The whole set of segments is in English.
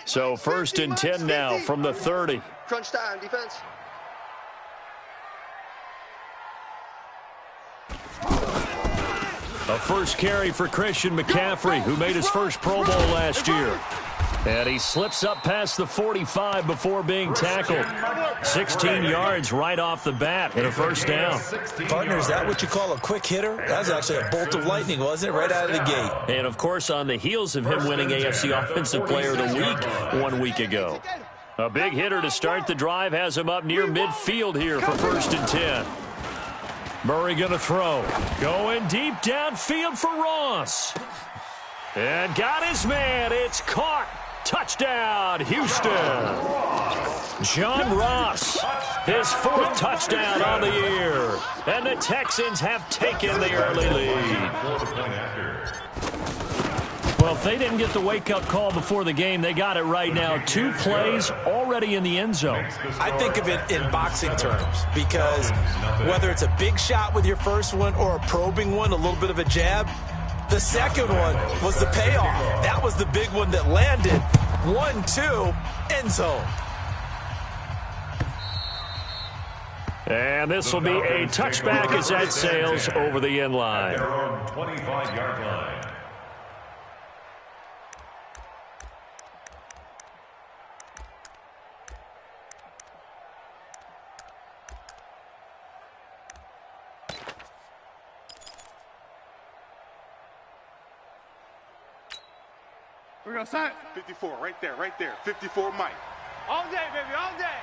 So 1st and 10 now from the 30. Crunch time, defense. A first carry for Christian McCaffrey, who made his first Pro Bowl last year. And he slips up past the 45 before being tackled. 16 yards right off the bat and a first down. Partner, is that what you call a quick hitter? That was actually a bolt of lightning, wasn't it? Right out of the gate. And, of course, on the heels of him winning AFC Offensive Player of the Week 1 week ago. A big hitter to start the drive has him up near midfield here for 1st and 10. Murray going to throw. Going deep downfield for Ross. And got his man. It's caught. Touchdown, Houston. John Ross, his 4th touchdown on the year. And the Texans have taken the early lead. Well, if they didn't get the wake-up call before the game, they got it right now. 2 plays already in the end zone. I think of it in boxing terms because whether it's a big shot with your first one or a probing one, a little bit of a jab, the second one was the payoff. That was the big one that landed. 1-2, end zone. And this will be a touchback as that sails over the end line. 25-yard line. We're going to start. 54, right there. 54, Mike. All day, baby, all day.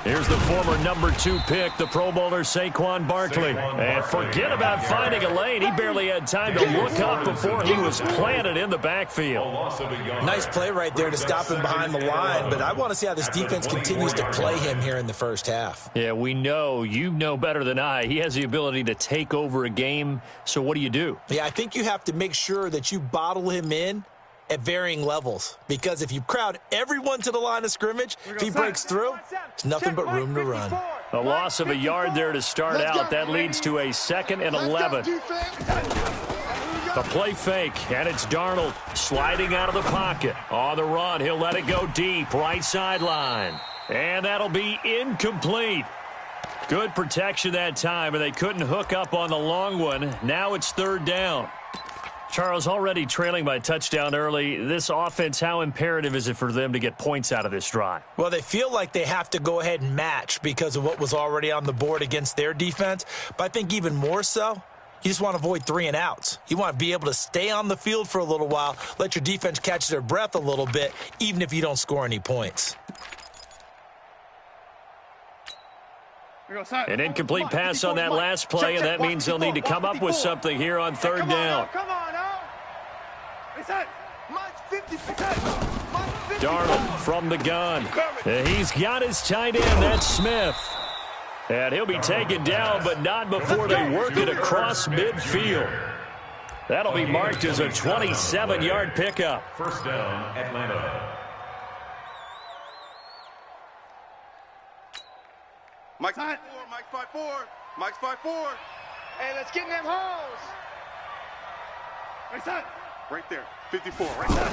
Here's the former number 2 pick, the Pro Bowler Saquon Barkley. And forget about finding a lane. He barely had time to look up before he was planted in the backfield. Nice play right there to stop him behind the line, but I want to see how this defense continues to play him here in the first half. Yeah, we know, you know better than I, he has the ability to take over a game. So what do you do? Yeah, I think you have to make sure that you bottle him in at varying levels, because if you crowd everyone to the line of scrimmage, if he breaks through, it's nothing but room to run. A loss of a yard there to start out. That leads to a 2nd and 11. A play fake, and it's Darnold sliding out of the pocket. On the run, he'll let it go deep, right sideline. And that'll be incomplete. Good protection that time, and they couldn't hook up on the long one. Now it's 3rd down. Charles, already trailing by touchdown early. This offense, how imperative is it for them to get points out of this drive? Well, they feel like they have to go ahead and match because of what was already on the board against their defense. But I think even more so, you just want to avoid 3 and outs. You want to be able to stay on the field for a little while, let your defense catch their breath a little bit, even if you don't score any points. An incomplete pass on that last play, and that means they'll need to come up with something here on 3rd down. Come on, now. Darnold from the gun. He's got his tight end. That's Smith. And he'll be taken down, but not before they work it across midfield. That'll be marked as a 27-yard pickup. 1st down, Atlanta. Mike's 5-4, Mike's 5-4, Mike's 5-4. Hey, let's get in them holes. Right there, 54, right there.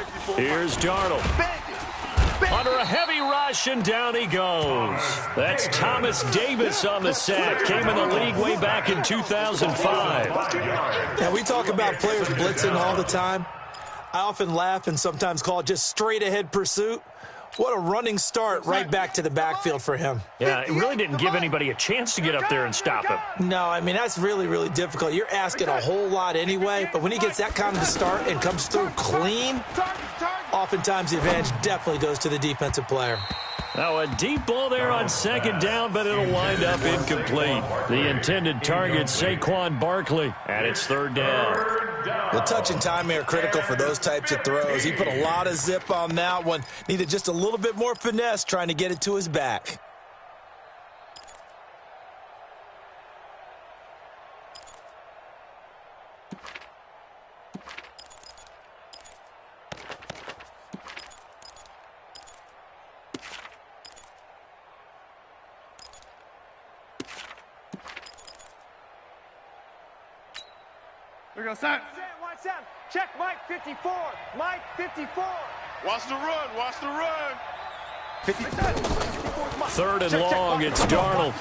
54. Here's Darnold. Under a heavy rush, and down he goes. That's Thomas Davis on the sack. Came in the league way back in 2005. Now, we talk about players blitzing all the time. I often laugh and sometimes call it just straight-ahead pursuit. What a running start right back to the backfield for him. Yeah, it really didn't give anybody a chance to get up there and stop him. No, I mean, that's really, really difficult. You're asking a whole lot anyway, but when he gets that kind of a start and comes through clean, oftentimes the advantage definitely goes to the defensive player. Now a deep ball there on 2nd down, but it'll wind up incomplete. The intended target, Saquon Barkley, and it's 3rd down. The touch and timing are critical for those types of throws. He put a lot of zip on that one. Needed just a little bit more finesse trying to get it to his back. We go, set. Watch out. Check Mike 54. Mike 54. Watch the run. Watch the run. 3rd and long. It's Darnold.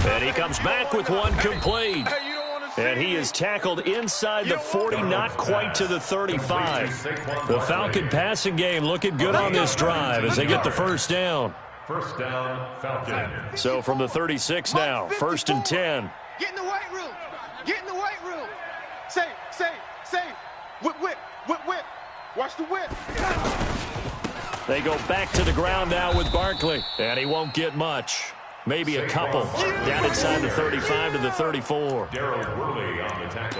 And he comes back with one complete. And he is tackled inside the 40, not quite to the 35. The Falcon passing game looking good on this drive as they get the first down. First down, Falcon. So from the 36 now, 1st and 10. Get in the weight room. Get in the weight room. Say. Whip. Watch the whip. They go back to the ground now with Barkley. And he won't get much. Maybe a couple. Down inside the 35 to the 34.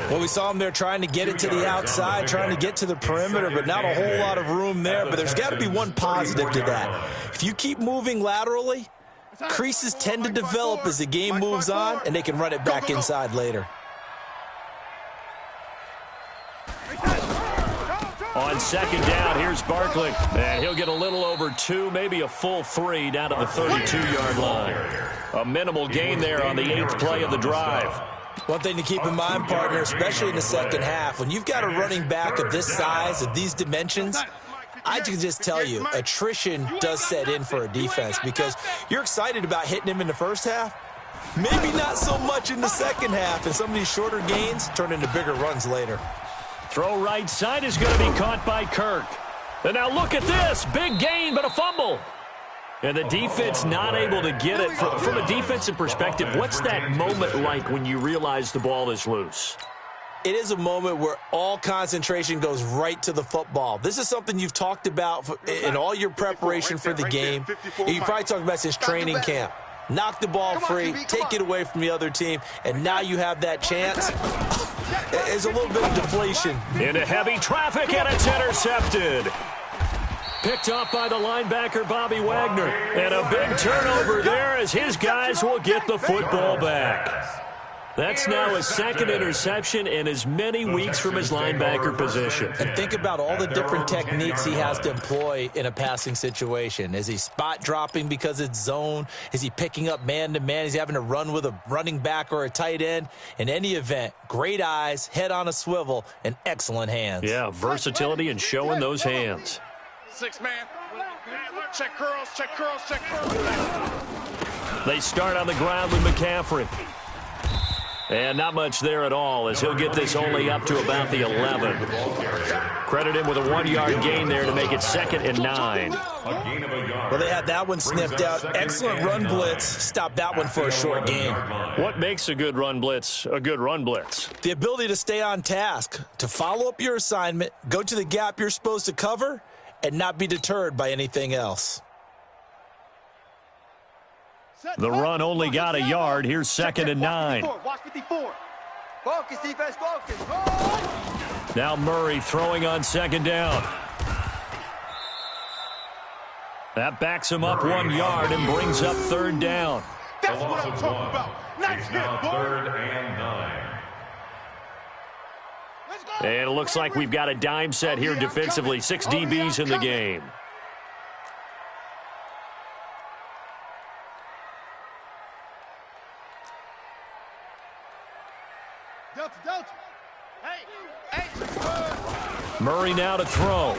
Well, we saw him there trying to get it to the outside, trying to get to the perimeter, but not a whole lot of room there. But there's got to be one positive to that. If you keep moving laterally, creases tend to develop as the game moves on, and they can run it back inside later. On 2nd down, here's Barkley. And he'll get a little over 2, maybe a full 3 down to the 32-yard line. A minimal gain there on the 8th play of the drive. One thing to keep in mind, partner, especially in the second half, when you've got a running back of this size, of these dimensions, I can just tell you, attrition does set in for a defense because you're excited about hitting him in the first half. Maybe not so much in the second half, and some of these shorter gains turn into bigger runs later. Throw right side is going to be caught by Kirk. And now look at this. Big gain, but a fumble. And the defense not able to get it. From a defensive perspective, what's that moment like when you realize the ball is loose? It is a moment where all concentration goes right to the football. This is something you've talked about in all your preparation for the game. You probably talked about since training camp. Knock the ball free, take it away from the other team, and now you have that chance. There's a little bit of deflation. Into heavy traffic, and it's intercepted. Picked up by the linebacker, Bobby Wagner. And a big turnover there as his guys will get the football back. That's now his 2nd interception in as many weeks from his linebacker position. And think about all the different techniques he has to employ in a passing situation. Is he spot dropping because it's zone? Is he picking up man-to-man? Is he having to run with a running back or a tight end? In any event, great eyes, head on a swivel, and excellent hands. Yeah, versatility and showing those hands. 6-man. Check curls. They start on the ground with McCaffrey. And not much there at all as he'll get this only up to about the 11. Credit him with a 1-yard gain there to make it 2nd and 9. Well, they had that one sniffed out. Excellent run blitz. Stop that one for a short gain. What makes a good run blitz a good run blitz? The ability to stay on task, to follow up your assignment, go to the gap you're supposed to cover, and not be deterred by anything else. The run only got a yard. Here's 2nd and 9. Watch 54. Focus, defense, focus. Now Murray throwing on 2nd down. That backs him up 1 yard and brings up 3rd down. That's what I'm talking about. It's now 3rd and 9. And it looks like we've got a dime set here defensively. 6 DBs in the game. Delta. Hey. Murray now to throw.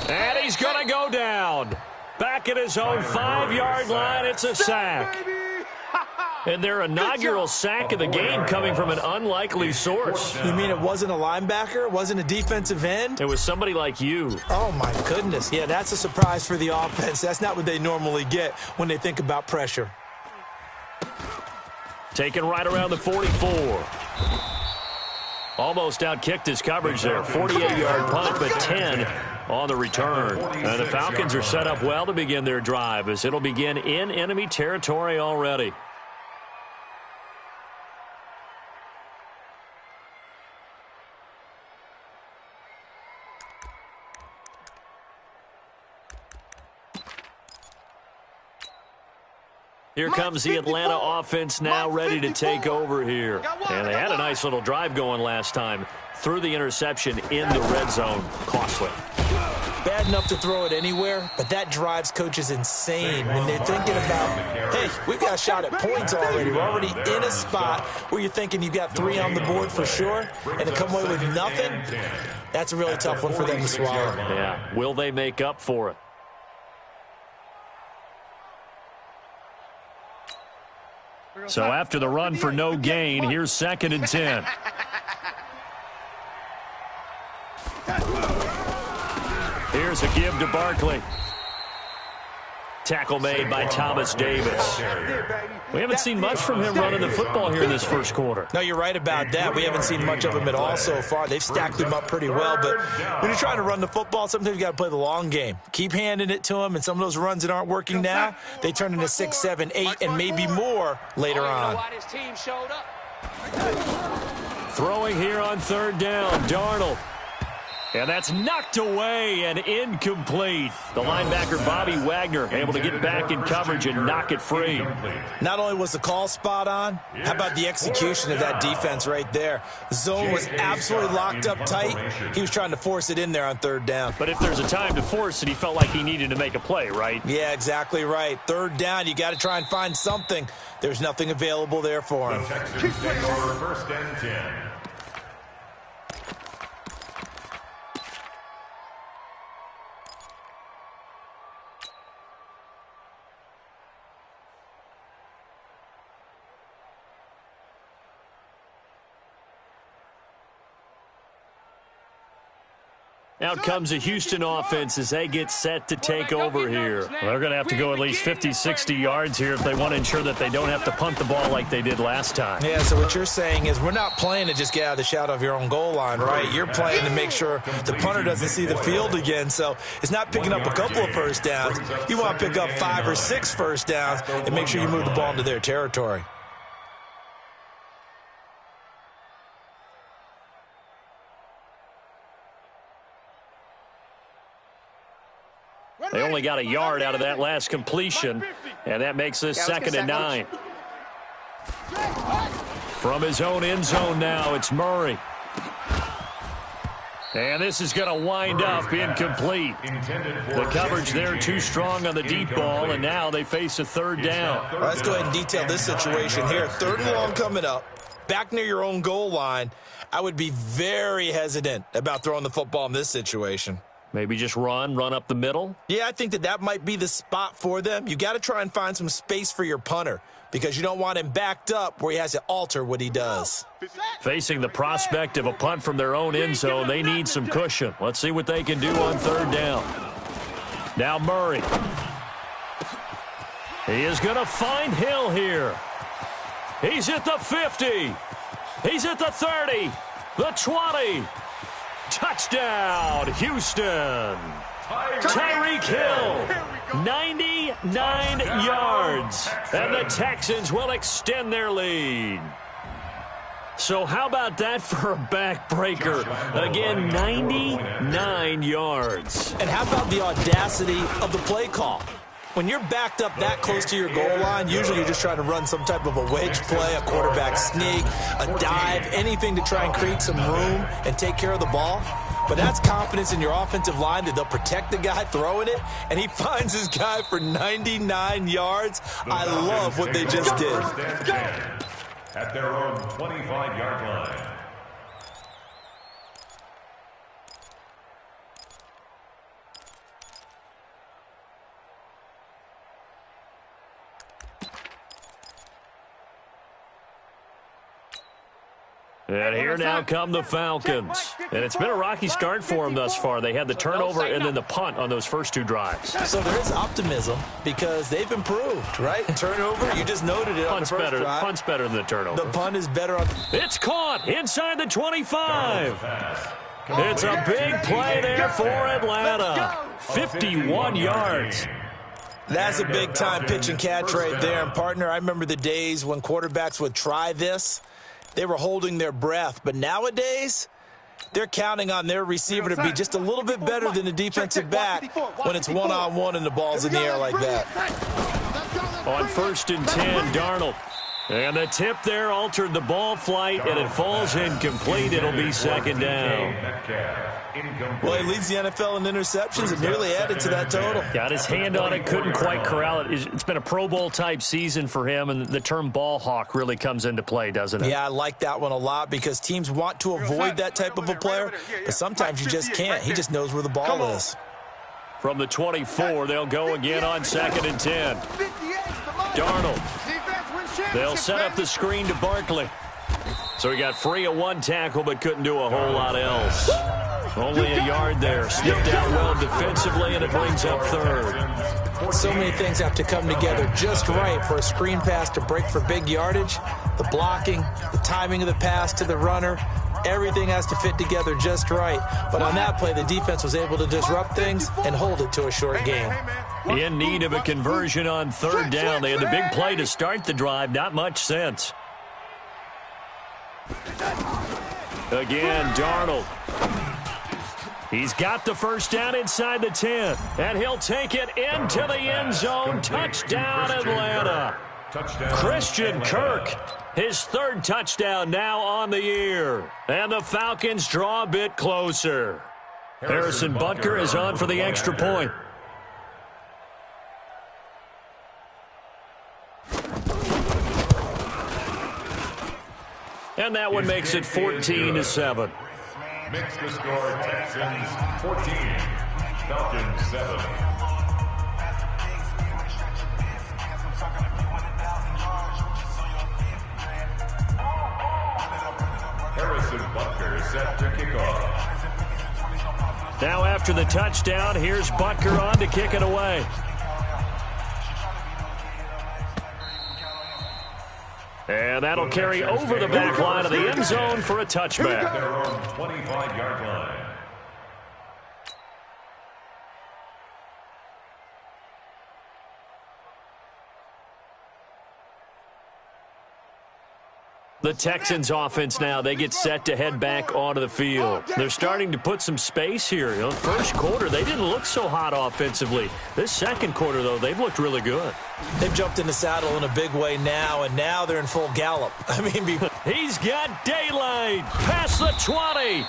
And he's going to go down. Back at his own 5-yard line, it's a sack. And their inaugural sack of the game coming from an unlikely source. You mean it wasn't a linebacker? It wasn't a defensive end? It was somebody like you. Oh, my goodness. Yeah, that's a surprise for the offense. That's not what they normally get when they think about pressure. Taken right around the 44. Almost outkicked his coverage there. 48-yard punt, but 10 on the return. And the Falcons are set up well to begin their drive as it'll begin in enemy territory already. Here comes the Atlanta offense now ready to take over here. And they had a nice little drive going last time. Threw the interception in the red zone. Costly. bad enough to throw it anywhere, but that drives coaches insane when they're thinking about, hey, we've got a shot at points already. We're already in a spot where you're thinking you've got 3 on the board for sure, and to come away with nothing, that's a really tough one for them to swallow. Yeah, will they make up for it? So after the run for no gain, here's 2nd and 10. Here's a give to Barkley. Tackle made by Thomas Davis. We haven't seen much from him running the football here in this first quarter. No, you're right about that. We haven't seen much of him at all so far. They've stacked him up pretty well, but when you're trying to run the football, sometimes you got to play the long game. Keep handing it to him, and some of those runs that aren't working now, they turn into 6, 7, 8, and maybe more later on. Throwing here on 3rd down, Darnold. And that's knocked away and incomplete. The linebacker, Bobby Wagner, able to get back in coverage and knock it free. Not only was the call spot on, how about the execution of that defense right there? Zone was absolutely locked up tight. He was trying to force it in there on 3rd down. But if there's a time to force it, he felt like he needed to make a play, right? Yeah, exactly right. 3rd down, you got to try and find something. There's nothing available there for him. The Texans take over 1st and 10. Out comes a Houston offense as they get set to take over here. Well, they're going to have to go at least 50, 60 yards here if they want to ensure that they don't have to punt the ball like they did last time. Yeah, so what you're saying is we're not playing to just get out of the shadow of your own goal line, right? You're playing to make sure the punter doesn't see the field again. So it's not picking up a couple of first downs. You want to pick up 5 or 6 first downs and make sure you move the ball into their territory. They only got a yard out of that last completion, and that makes this 2nd and 9. From his own end zone now, it's Murray. And this is going to wind up incomplete. The coverage there too strong on the deep ball, and now they face a 3rd down. All right, let's go ahead and detail this situation here. 3rd and long coming up, back near your own goal line. I would be very hesitant about throwing the football in this situation. Maybe just run up the middle? Yeah, I think that might be the spot for them. You got to try and find some space for your punter because you don't want him backed up where he has to alter what he does. Facing the prospect of a punt from their own end zone, they need some cushion. Let's see what they can do on 3rd down. Now Murray. He is going to find Hill here. He's at the 50. He's at the 30. The 20. Touchdown, Houston. Tyreek Hill, 99 yards. And the Texans will extend their lead. So how about that for a backbreaker? Again, 99 yards. And how about the audacity of the play call? When you're backed up that close to your goal line, usually you're just trying to run some type of a wedge play, a quarterback sneak, a dive, anything to try and create some room and take care of the ball. But that's confidence in your offensive line that they'll protect the guy throwing it, and he finds his guy for 99 yards. I love what they just did. At their own 25-yard line. And here now come the Falcons. And it's been a rocky start for them thus far. They had the turnover and then the punt on those first 2 drives. So there is optimism because they've improved, right? Turnover, you just noted it on the first drive. Punt's better than the turnover. The punt is better on... It's caught inside the 25. It's a big play there for Atlanta. 51 yards. That's a big-time pitch and catch right there. And, partner, I remember the days when quarterbacks would try this. They were holding their breath. But nowadays, they're counting on their receiver to be just a little bit better than the defensive back when it's one-on-one and the ball's in the air like that. On 1st and 10, Darnold. And the tip there altered the ball flight, and it falls incomplete. It'll be second down. Well, he leads the NFL in interceptions and nearly added to that total. Got his hand on it, couldn't quite corral it. It's been a Pro Bowl-type season for him, and the term ball hawk really comes into play, doesn't it? Yeah, I like that one a lot because teams want to avoid that type of a player, but sometimes you just can't. He just knows where the ball is. From the 24, they'll go again on 2nd and 10. Darnold. They'll set up the screen to Barkley. So he got free of one tackle but couldn't do a whole lot else. Only a yard there. Sniffed out well defensively, and it brings up 3rd. So many things have to come together just right for a screen pass to break for big yardage. The blocking, the timing of the pass to the runner, everything has to fit together just right. But on that play, the defense was able to disrupt things and hold it to a short game. In need of a conversion on 3rd down. They had the big play to start the drive. Not much sense. Again, Darnold. He's got the first down inside the 10. And he'll take it into the end zone. Touchdown, Atlanta. Christian Kirk. His 3rd touchdown now on the year. And the Falcons draw a bit closer. Harrison Butker is on for the extra point. And that one makes it 14-7. Makes the score Texans 14, Falcons 7. Harrison Butker set to kick off. Now after the touchdown, here's Butker on to kick it away. And that'll carry over the back line of the end zone for a touchback. Their own 25-yard line. The Texans offense now, they get set to head back onto the field. They're starting to put some space here. You know, first quarter, they didn't look so hot offensively. This second quarter, though, they've looked really good. They've jumped in the saddle in a big way now, and now they're in full gallop. I mean, he's got daylight past the 20.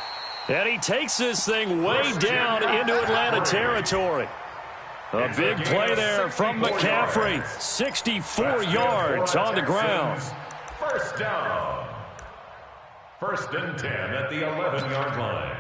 And he takes this thing way down into Atlanta territory. A big play there from McCaffrey. 64 yards on the ground. First down. 1st and 10 at the 11-yard line.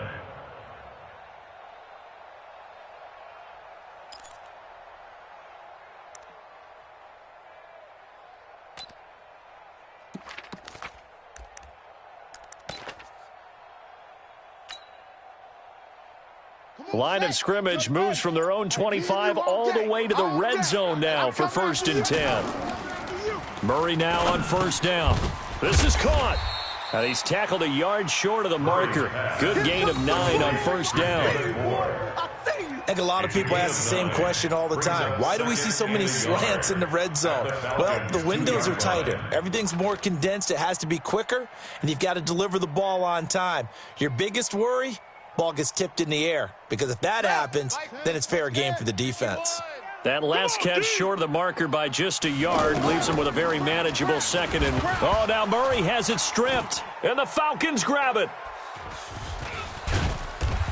Line of scrimmage moves from their own 25 all the way to the red zone now for 1st and 10. Murray now on 1st down. This is caught. And he's tackled a yard short of the marker. Good gain of 9 on 1st down. I think a lot of people ask the same question all the time. Why do we see so many slants in the red zone? Well, the windows are tighter. Everything's more condensed. It has to be quicker, and you've got to deliver the ball on time. Your biggest worry? Ball gets tipped in the air, because if that happens, then it's fair game for the defense. That last catch short of the marker by just a yard leaves him with a very manageable 2nd and... Oh, now Murray has it stripped, and the Falcons grab it.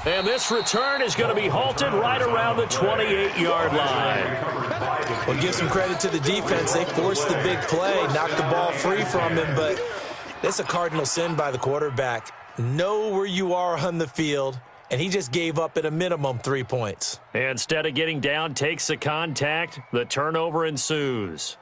And this return is going to be halted right around the 28-yard line. Well, give some credit to the defense. They forced the big play, knocked the ball free from him, but that's a cardinal sin by the quarterback. Know where you are on the field, and he just gave up at a minimum 3 points. Instead of getting down, takes the contact. The turnover ensues.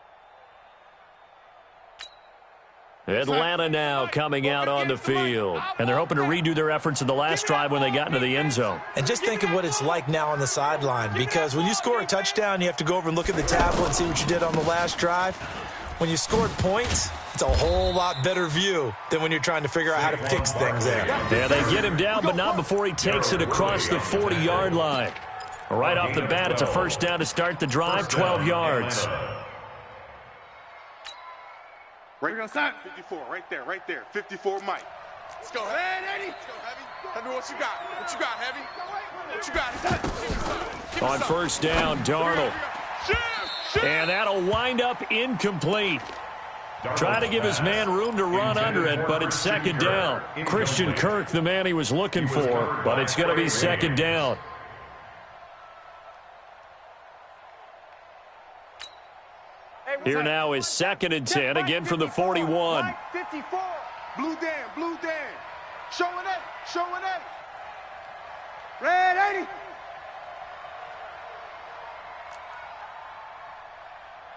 Atlanta now coming out on the field. And they're hoping to redo their efforts in the last drive when they got into the end zone. And just think of what it's like now on the sideline, because when you score a touchdown, you have to go over and look at the tablet and see what you did on the last drive. When you scored points, it's a whole lot better view than when you're trying to figure out how to fix things there. Yeah, they get him down, but not before he takes it across the 40-yard line. Right off the bat, it's a 1st down to start the drive, 12 yards. Right outside. 54, right there. 54, Mike. Let's go, Eddie. Let's go, Heavy. Tell me what you got. What you got, Heavy? What you got? On 1st down, Darnold. And that'll wind up incomplete. Trying to give his man room to run under it, but it's second down. Christian Kirk, the man he was looking for, but it's going to be second down. Here now is 2nd and 10, again from the 41. 54. Blue Dan. Showing it. Red 80.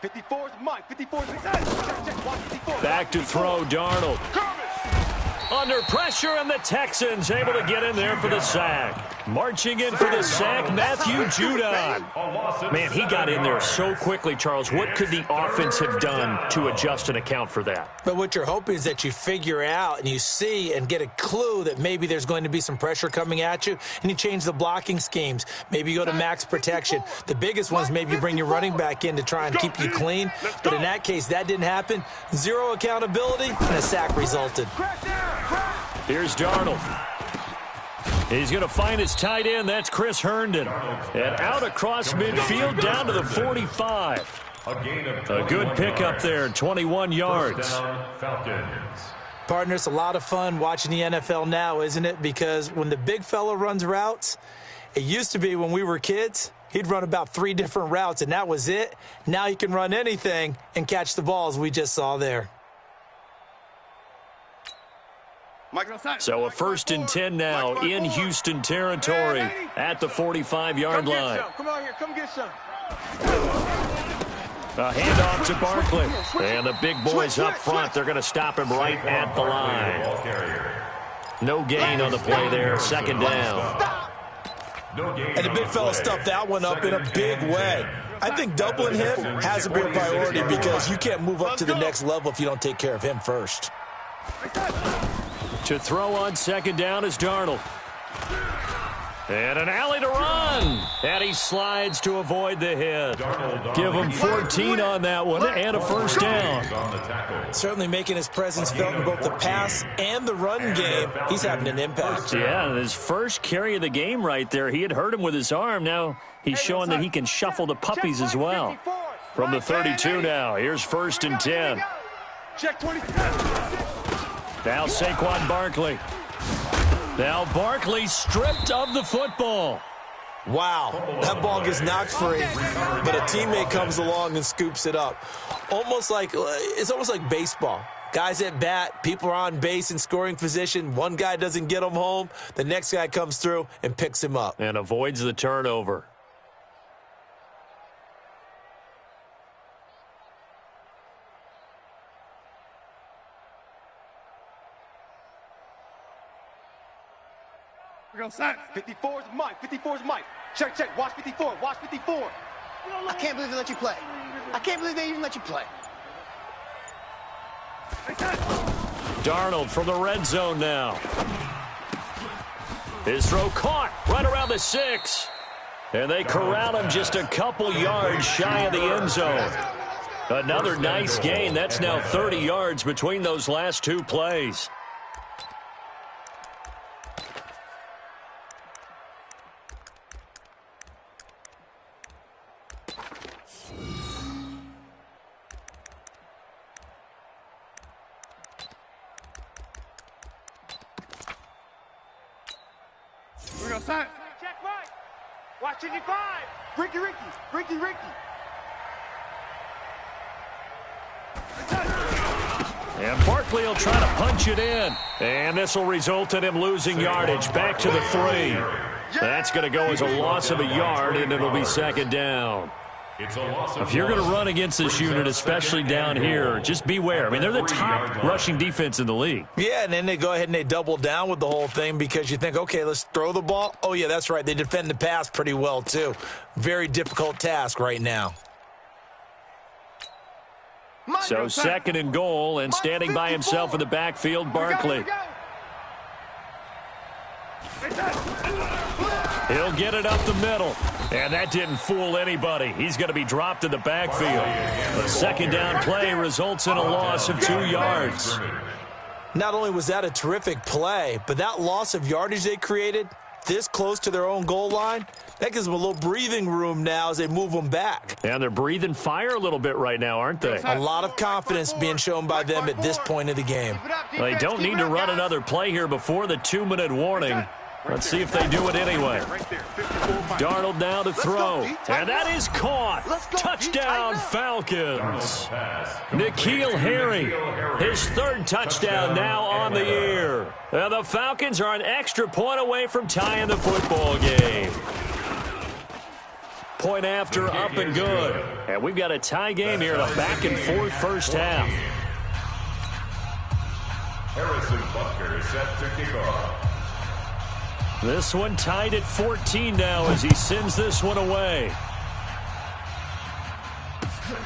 54 is Mike. 54 is check. Back to throw, Darnold. Under pressure, and the Texans able to get in there for the sack. Marching in for the sack, Matthew Judon. Man, he got in there so quickly, Charles. What could the offense have done to adjust and account for that? But what you're hoping is that you figure out and you see and get a clue that maybe there's going to be some pressure coming at you, and you change the blocking schemes. Maybe you go to max protection. The biggest one is maybe you bring your running back in to try and keep you clean. But in that case, that didn't happen. Zero accountability, and a sack resulted. Here's Darnold. He's going to find his tight end. That's Chris Herndon. And out across midfield down to the 45. A good pickup there, 21 yards. Partner, it's a lot of fun watching the NFL now, isn't it? Because when the big fella runs routes, it used to be when we were kids, he'd run about 3 different routes, and that was it. Now he can run anything and catch the balls we just saw there. So a 1st and 10 now in Houston territory at the 45-yard line. Come on here, come get some. A handoff to Barkley. And the big boys up front, they're going to stop him right at the line. No gain on the play there, 2nd down. And the big fella stuffed that one up in a big way. I think doubling him has to be a priority because you can't move up to the next level if you don't take care of him first. To throw on 2nd down is Darnold. And an alley to run. And he slides to avoid the hit. Give him 14 on that one and a 1st down. Certainly making his presence felt in both the pass and the run game. He's having an impact. Yeah, his first carry of the game right there. He had hurt him with his arm. Now he's showing that he can shuffle the puppies as well. From the 32 now, here's 1st and 10. Check 20. Now Saquon Barkley. Now Barkley stripped of the football. Wow, that ball gets knocked free, but a teammate comes along and scoops it up. It's almost like baseball. Guys at bat, people are on base in scoring position. One guy doesn't get him home. The next guy comes through and picks him up. And avoids the turnover. We're going to sign. 54 is Mike. 54 is Mike. Check. Watch 54. Watch 54. I can't believe they let you play. I can't believe they even let you play. Darnold from the red zone now. His throw caught right around the 6. And they corral him just a couple yards shy of the end zone. Another nice gain. That's now 30 yards between those last 2 plays. We're going to sign. Check Mike. Watch 55. Ricky. And Barkley will try to punch it in. And this will result in him losing yardage. Back to the 3. That's going to go as a loss of a yard, and it'll be 2nd down. If you're going to run against this unit, especially down here, just beware. I mean, they're the top rushing defense in the league. Yeah, and then they go ahead and they double down with the whole thing because you think, okay, let's throw the ball. Oh, yeah, that's right. They defend the pass pretty well, too. Very difficult task right now. So 2nd and goal, and standing by himself in the backfield, Barkley. He'll get it up the middle. And that didn't fool anybody. He's going to be dropped in the backfield. The 2nd down play results in a loss of 2 yards. Not only was that a terrific play, but that loss of yardage they created, this close to their own goal line, that gives them a little breathing room now as they move them back. And they're breathing fire a little bit right now, aren't they? A lot of confidence being shown by them at this point of the game. They don't need to run another play here before the 2-minute warning. Let's see if they do it anyway. Darnold now to throw. And that is caught. Touchdown, Falcons. N'Keal Harry, his third touchdown now on the year. And the Falcons are an extra point away from tying the football game. Point after, up and good. And we've got a tie game here in a back-and-forth first half. Harrison Butker set to kick off. This one tied at 14 now as he sends this one away.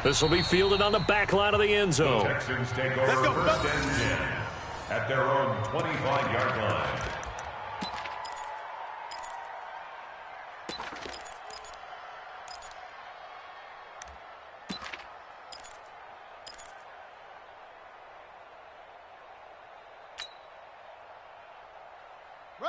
This will be fielded on the back line of the end zone. The Texans take over first and 10 at their own 25-yard line.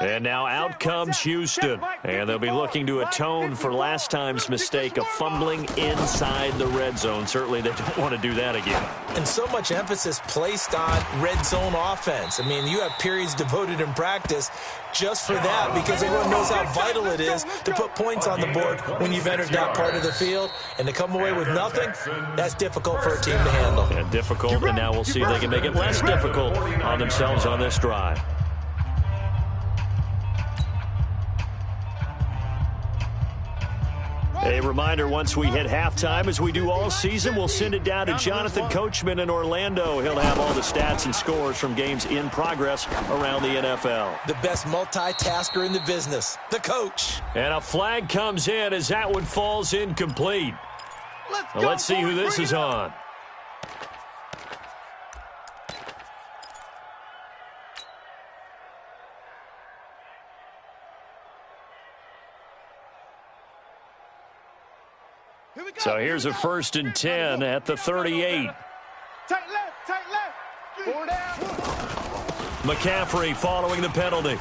And now out comes Houston. And they'll be looking to atone for last time's mistake of fumbling inside the red zone. Certainly they don't want to do that again. And so much emphasis placed on red zone offense. I mean, you have periods devoted in practice just for that because everyone knows how vital it is to put points on the board when you've entered that part of the field. And to come away with nothing, that's difficult for a team to handle. And difficult, and now we'll see if they can make it less difficult on themselves on this drive. A reminder, once we hit halftime, as we do all season, we'll send it down to Jonathan Coachman in Orlando. He'll have all the stats and scores from games in progress around the NFL. The best multitasker in the business, the coach. And a flag comes in as that one falls incomplete. Let's see who this is on. So here's a 1st and 10 at the 38. Tight left. 4 down. McCaffrey following the penalty.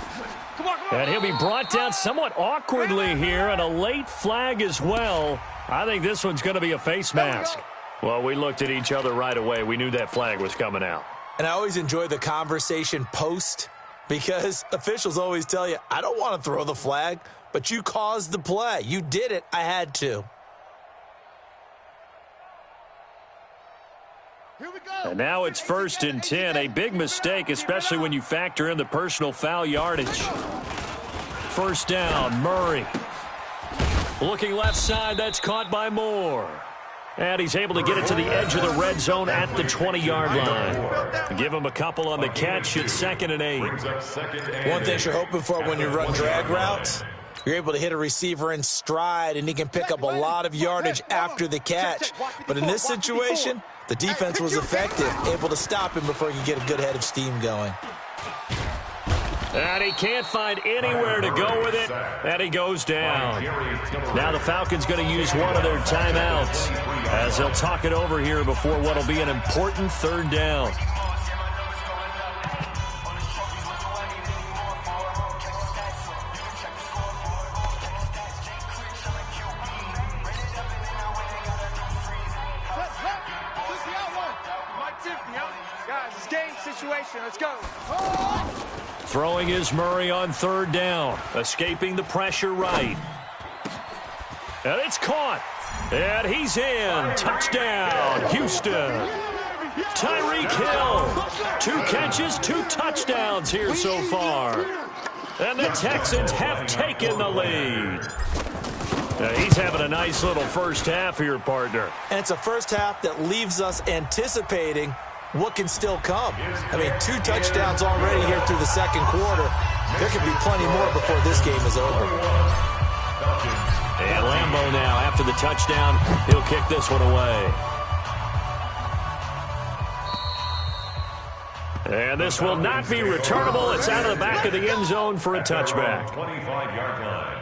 And he'll be brought down somewhat awkwardly here, and a late flag as well. I think this one's going to be a face mask. Well, we looked at each other right away. We knew that flag was coming out. And I always enjoy the conversation post because officials always tell you, I don't want to throw the flag, but you caused the play. You did it. I had to. And now it's 1st and 10, a big mistake, especially when you factor in the personal foul yardage. 1st down, Murray. Looking left side, that's caught by Moore. And he's able to get it to the edge of the red zone at the 20-yard line. Give him a couple on the catch. It's 2nd and 8. One thing you're hoping for when you run drag routes, you're able to hit a receiver in stride, and he can pick up a lot of yardage after the catch. But in this situation, the defense was effective, able to stop him before he could get a good head of steam going. And he can't find anywhere to go with it, and he goes down. Now the Falcons going to use one of their timeouts as they'll talk it over here before what will be an important 3rd down. Let's go. Throwing is Murray on 3rd down. Escaping the pressure right. And it's caught. And he's in. Touchdown, Houston. Tyreek Hill. 2 catches, 2 touchdowns here so far. And the Texans have taken the lead. He's having a nice little first half here, partner. And it's a first half that leaves us anticipating what can still come. I mean, 2 touchdowns already here through the 2nd quarter. There could be plenty more before this game is over. And Lbow now, after the touchdown, he'll kick this one away. And this will not be returnable. It's out of the back of the end zone for a touchback. 25-yard line.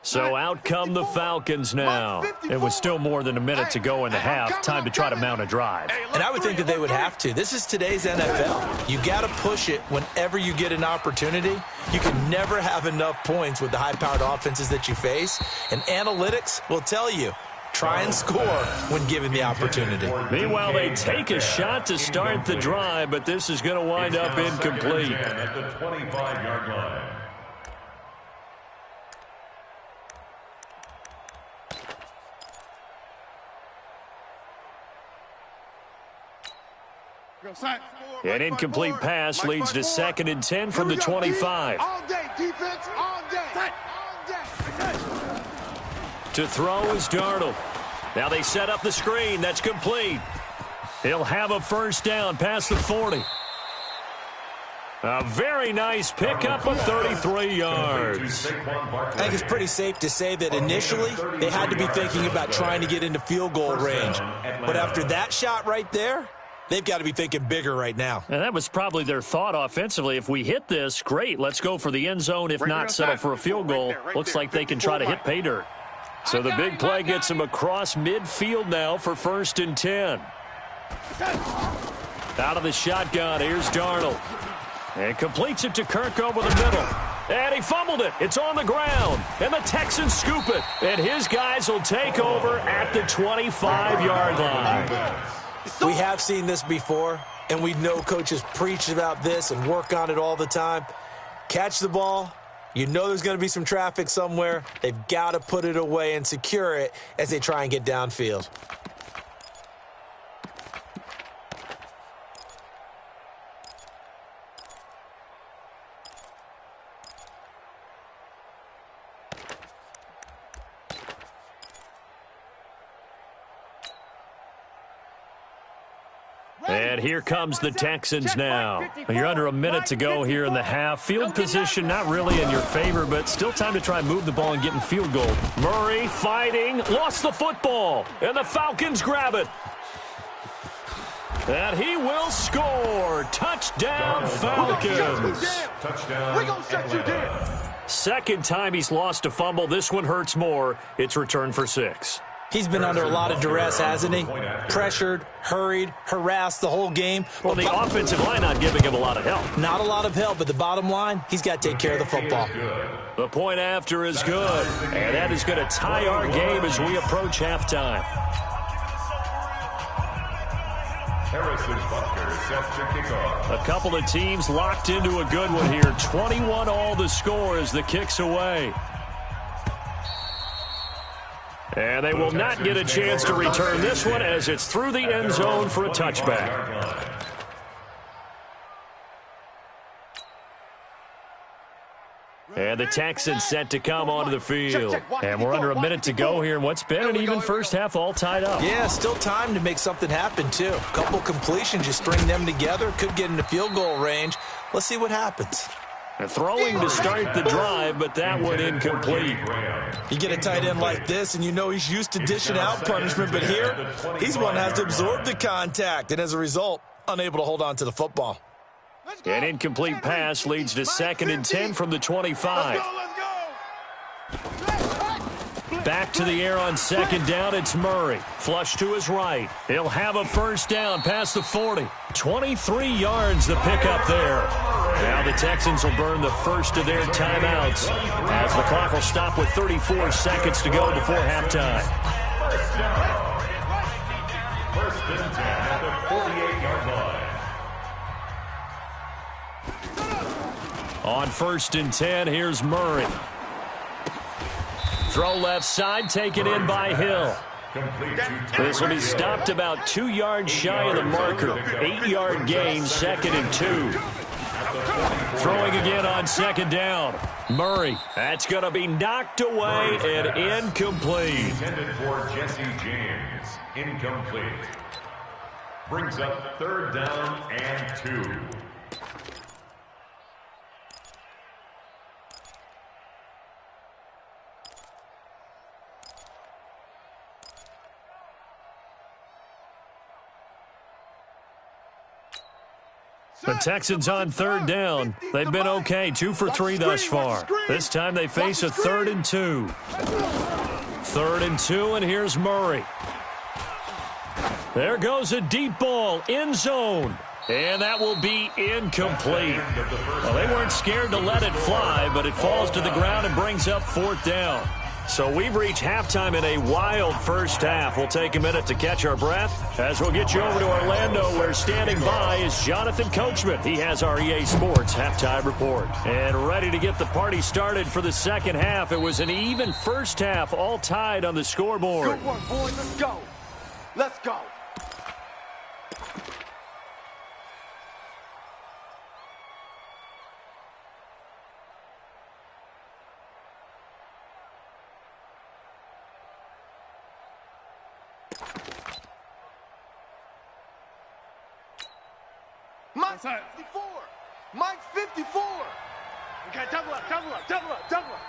So out come the Falcons now. It was still more than a minute to go in the half. Time to try to mount a drive. And I would think that they would have to. This is today's NFL. You got to push it whenever you get an opportunity. You can never have enough points with the high-powered offenses that you face. And analytics will tell you, try and score when given the opportunity. Meanwhile, they take a shot to start the drive, but this is going to wind up incomplete. At the 25-yard line. An incomplete pass leads to 2nd and 10 from the 25. All day, defense, all day. To throw is Darnold. Now they set up the screen. That's complete. He'll have a first down past the 40. A very nice pickup of 33 yards. I think it's pretty safe to say that initially they had to be thinking about trying to get into field goal range. But after that shot right there, they've got to be thinking bigger right now. And that was probably their thought offensively. If we hit this, great. Let's go for the end zone. If not, settle for a field goal. Looks like they can try to hit pay dirt. So the big play gets him across midfield now for 1st and 10. Out of the shotgun, here's Darnold. And completes it to Kirk over the middle. And he fumbled it. It's on the ground. And the Texans scoop it. And his guys will take over at the 25-yard line. We have seen this before, and we know coaches preach about this and work on it all the time. Catch the ball. You know there's going to be some traffic somewhere. They've got to put it away and secure it as they try and get downfield. And here comes the Texans now. You're under a minute to go here in the half. Field position not really in your favor, but still time to try and move the ball and get in field goal. Murray fighting, lost the football, and the Falcons grab it. And he will score. Touchdown, Falcons. Touchdown. We're going to shut you down. Second time he's lost a fumble. This one hurts more. It's returned for 6. He's been under a lot of duress, hasn't he? Pressured, hurried, harassed the whole game. Well, the offensive line not giving him a lot of help. Not a lot of help, but the bottom line, he's got to take care of the football. The point after is good, and that is going to tie our game as we approach halftime. Harrison Butker set to kick off. A couple of teams locked into a good one here. 21 all the score as the kick's away. And they will not get a chance to return this one as it's through the end zone for a touchback. And the Texans set to come onto the field. And we're under a minute to go here in what's been an even first half, all tied up. Yeah, still time to make something happen, too. A couple completions, you string them together, could get into field goal range. Let's see what happens. And throwing to start the drive, but that one incomplete. You get a tight end like this, and you know he's used to dishing out punishment, but here, he's one that has to absorb the contact, and as a result, unable to hold on to the football. An incomplete pass leads to 2nd and 10 from the 25. Back to the air on 2nd down, it's Murray. Flush to his right. He'll have a first down past the 40. 23 yards the pickup there. Now the Texans will burn the first of their timeouts as the clock will stop with 34 seconds to go before halftime. First and 10 at the 48-yard line. On 1st and 10, here's Murray. Throw left side, taken in by Hill. This will be stopped about 2 yards shy of the marker. 8-yard gain, 2nd and 2. Throwing again on 2nd down. Murray, that's going to be knocked away and incomplete. Intended for Jesse James. Incomplete. Brings up 3rd down and 2. The Texans on third down. They've been okay, 2 for 3 thus far. This time they face a 3rd and 2. 3rd and 2, and here's Murray. There goes a deep ball, end zone. And that will be incomplete. Well, they weren't scared to let it fly, but it falls to the ground and brings up 4th down. So we've reached halftime in a wild first half. We'll take a minute to catch our breath as we'll get you over to Orlando, where standing by is Jonathan Coachman. He has our EA Sports halftime report. And ready to get the party started for the second half. It was an even first half, all tied on the scoreboard. Good work, boys. Let's go. Let's go. Mike 54. Mike 54. Okay, double up, double up, double up, double up.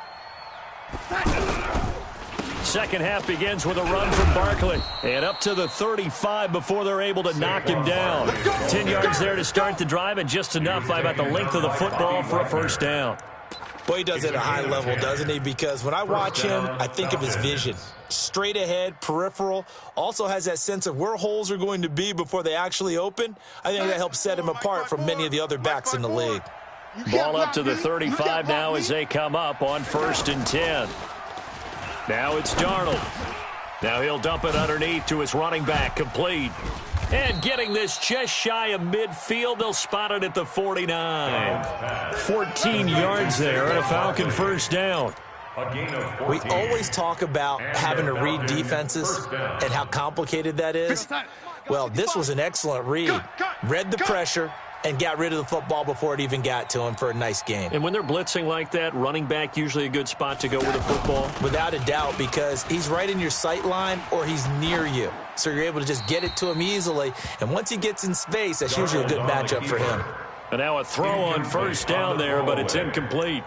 Second half begins with a run from Barkley. And up to the 35 before they're able to knock him down. 10 yards there to start the drive, and just enough by about the length of the football for a first down. Well, he does it at a high level, doesn't he? Because when I watch him, I think of his vision. Straight ahead, peripheral, also has that sense of where holes are going to be before they actually open. I think that helps set him apart from many of the other backs in the league. Ball up to the 35 now as they come up on 1st and 10. Now it's Darnold. Now he'll dump it underneath to his running back, complete. And getting this just shy of midfield, they'll spot it at the 49. 14 yards there and a Falcon first down. We always talk about having to read defenses and how complicated that is. Well, this was an excellent read. Read the pressure and got rid of the football before it even got to him for a nice game. And when they're blitzing like that, running back usually a good spot to go with the football? Without a doubt, because he's right in your sight line or he's near you. So you're able to just get it to him easily. And once he gets in space, that's usually a good matchup for him. And now a throw on first down there, but it's incomplete.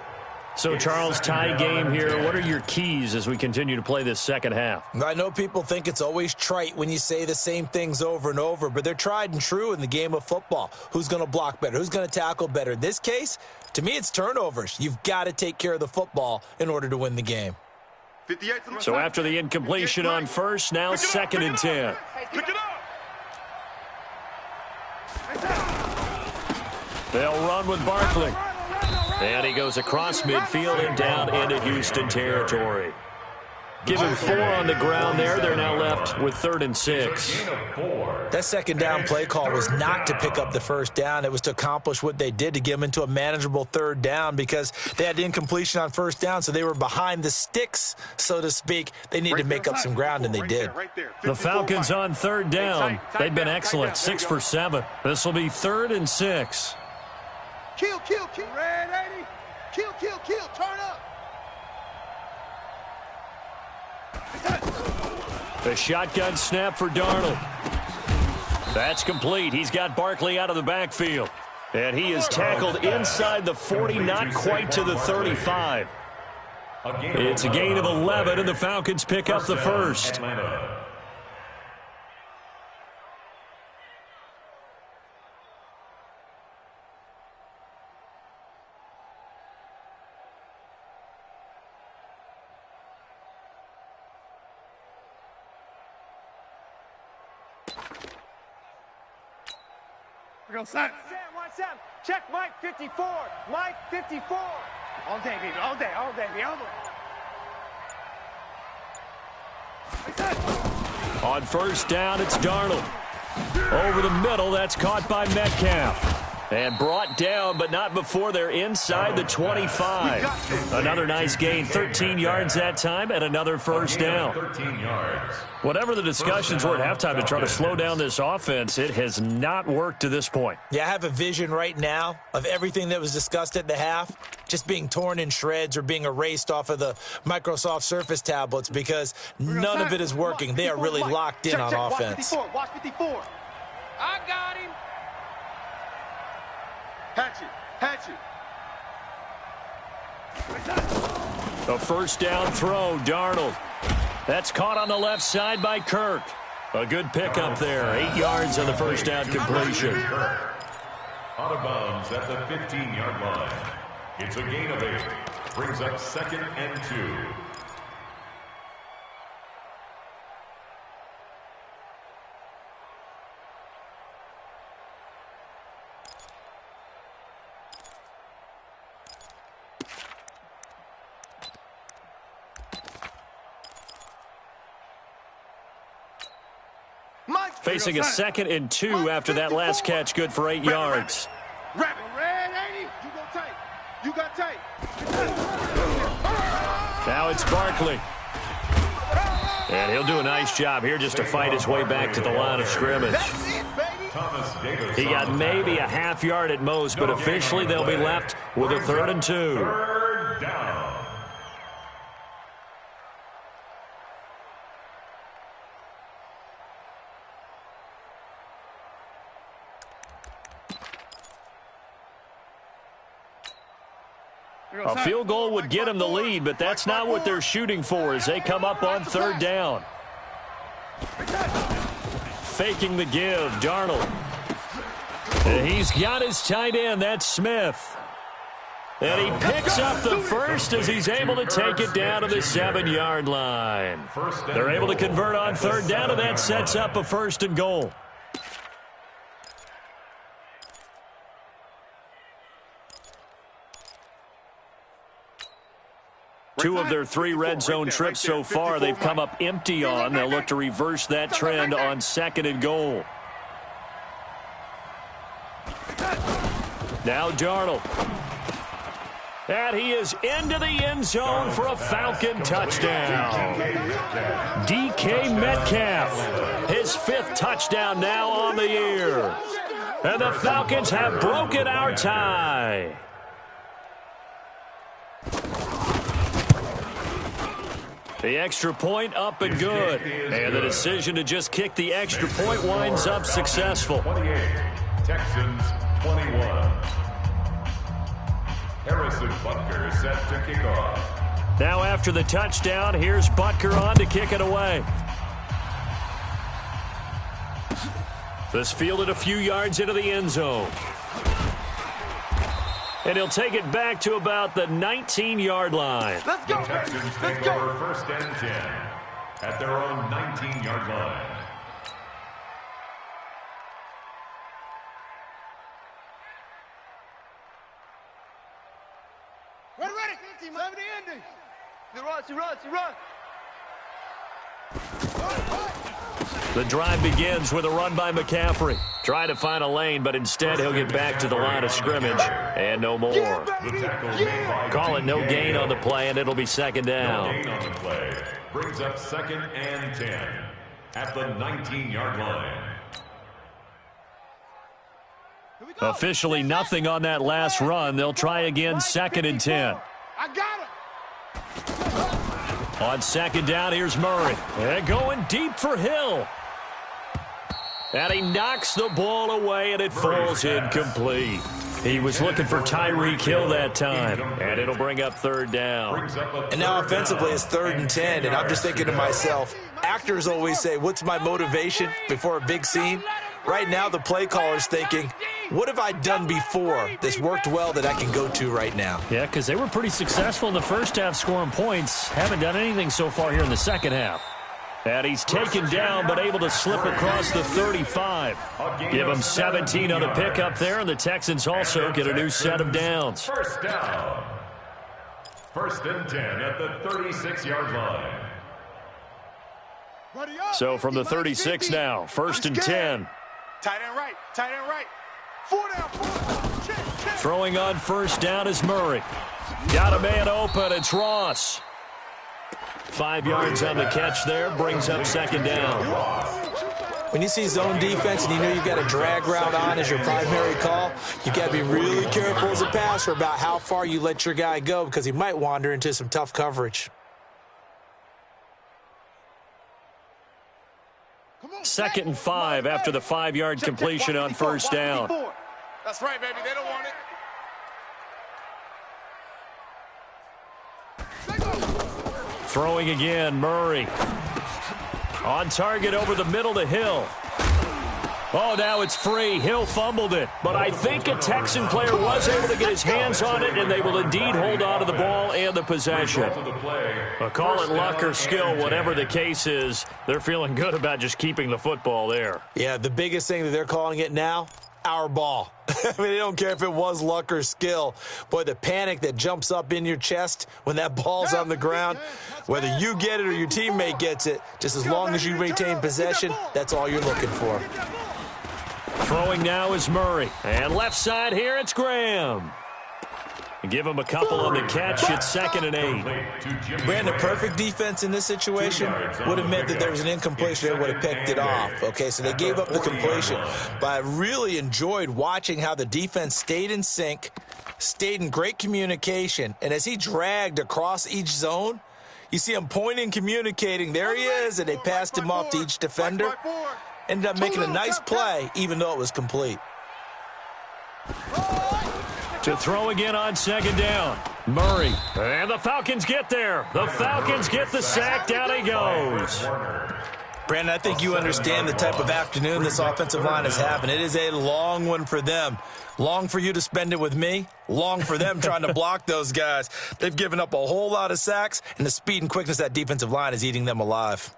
So, Charles, tie game here. What are your keys as we continue to play this second half? I know people think it's always trite when you say the same things over and over, but they're tried and true in the game of football. Who's going to block better? Who's going to tackle better? In this case, to me, it's turnovers. You've got to take care of the football in order to win the game. So after the incompletion on first, now 2nd and 10. They'll run with Barkley. And he goes across midfield and down into Houston territory. Give him 4 on the ground there. They're now left with 3rd and 6. That second down play call was not to pick up the first down. It was to accomplish what they did, to get them into a manageable 3rd down, because they had incompletion on first down, so they were behind the sticks, so to speak. They needed to make up some ground, and they did. The Falcons on 3rd down. They've been excellent, 6 for 7. This will be 3rd and 6. Kill, kill, kill. Red 80. Kill, kill, kill. Turn up. The shotgun snap for Darnold. That's complete. He's got Barkley out of the backfield. And he is tackled inside the 40, not quite to the 35. It's a gain of 11, and the Falcons pick up the first. Go, Sam. Watch Sam. Check Mike 54. Mike 54. All day, baby. All day. All day, baby. All day. On first down, it's Darnold. Over the middle, that's caught by Metcalf. And brought down, but not before they're inside the 25. Another nice gain, 13 yards that time, and another first down. 13 yards. Whatever the discussions were at halftime to try to slow down this offense, it has not worked to this point. Yeah, I have a vision right now of everything that was discussed at the half just being torn in shreds or being erased off of the Microsoft Surface tablets, because none of it is working. They are really locked in on offense. Watch 54. I got him. Hatchet. A first down throw, Darnold. That's caught on the left side by Kirk. A good pickup there, 8 yards on the first down completion. Out of bounds at the 15-yard line. It's a gain of 8. Brings up 2nd and 2. Facing a 2nd and 2 after that last catch, good for 8 yards. Red, ain't he? You go tight. You got tight. Now it's Barkley. And he'll do a nice job here just to fight his way back to the line of scrimmage. He got maybe a half yard at most, but officially they'll be left with a 3rd and 2. Third down. A field goal would get them the lead, but that's not what they're shooting for as they come up on 3rd down. Faking the give, Darnold. And he's got his tight end, that's Smith. And he picks up the first as he's able to take it down to the 7-yard line. They're able to convert on 3rd down, and that sets up a 1st and goal. Two of their 3 red zone trips so far they've come up empty on. They'll look to reverse that trend on 2nd and goal. Now Darnold. And he is into the end zone for a Falcon touchdown. DK Metcalf, his 5th touchdown now on the year. And the Falcons have broken our tie. The extra point up and good. And the decision to just kick the extra point winds up successful. 28, Texans 21. Harrison Butker set to kick off. Now after the touchdown, here's Butker on to kick it away. This fielded a few yards into the end zone. And he'll take it back to about the 19-yard line. Let's go. The Texans take over 1st and 10 at their own 19-yard line. Ready. 70 ending. He runs. The drive begins with a run by McCaffrey. Trying to find a lane, but instead he'll get back to the line of scrimmage. And no more. Call it no gain on the play, and it'll be 2nd down. No gain on the play. Brings up 2nd and 10 at the 19-yard line. Officially nothing on that last run. They'll try again 2nd and 10. I got him. On 2nd down, here's Murray. And going deep for Hill. And he knocks the ball away, and it falls incomplete. He was looking for Tyreek Hill that time, and it'll bring up 3rd down. And now offensively it's 3rd and 10, and I'm just thinking to myself, actors always say, what's my motivation before a big scene? Right now the play caller's thinking, what have I done before that's worked well that I can go to right now? Yeah, because they were pretty successful in the first half scoring points. Haven't done anything so far here in the second half. And he's taken down but able to slip across the 35. Give him 17 on the pickup there, and the Texans also get a new set of downs. First down. 1st and 10 at the 36-yard line. So from the 36 now, 1st and 10. Tight end right. 4 down, 4. Check. Throwing on 1st down is Murray. Got a man open, it's Ross. 5 yards on the catch there, brings up 2nd down. When you see zone defense and you know you've got a drag route on as your primary call, you've got to be really careful as a passer about how far you let your guy go because he might wander into some tough coverage. 2nd and 5 after the 5-yard completion on 1st down. That's right, baby. They don't want it. Throwing again, Murray. On target over the middle to Hill. Oh, now it's free. Hill fumbled it. But I think a Texan player was able to get his hands on it, and they will indeed hold on to the ball and the possession. But call it luck or skill, whatever the case is, they're feeling good about just keeping the football there. Yeah, the biggest thing that they're calling it now, our ball. I mean, they don't care if it was luck or skill. Boy, the panic that jumps up in your chest when that ball's on the ground, whether you get it or your teammate gets it, just as long as you retain possession, that's all you're looking for. Throwing now is Murray. And left side here, it's Graham. Give him a couple on the catch. It's 2nd and 8. Brandon, perfect defense in this situation would have meant that there was an incompletion. They would have picked it off. Okay, so they gave up the completion. But I really enjoyed watching how the defense stayed in sync, stayed in great communication. And as he dragged across each zone, you see him pointing, communicating. There he is, and they passed him off to each defender. Ended up making a nice play, even though it was complete. To throw again on 2nd down. Murray. And the Falcons get there. The Falcons get the sack. Down he goes. Brandon, I think you understand the type of afternoon this offensive line is having. It is a long one for them. Long for you to spend it with me. Long for them trying to block those guys. They've given up a whole lot of sacks, and the speed and quickness of that defensive line is eating them alive.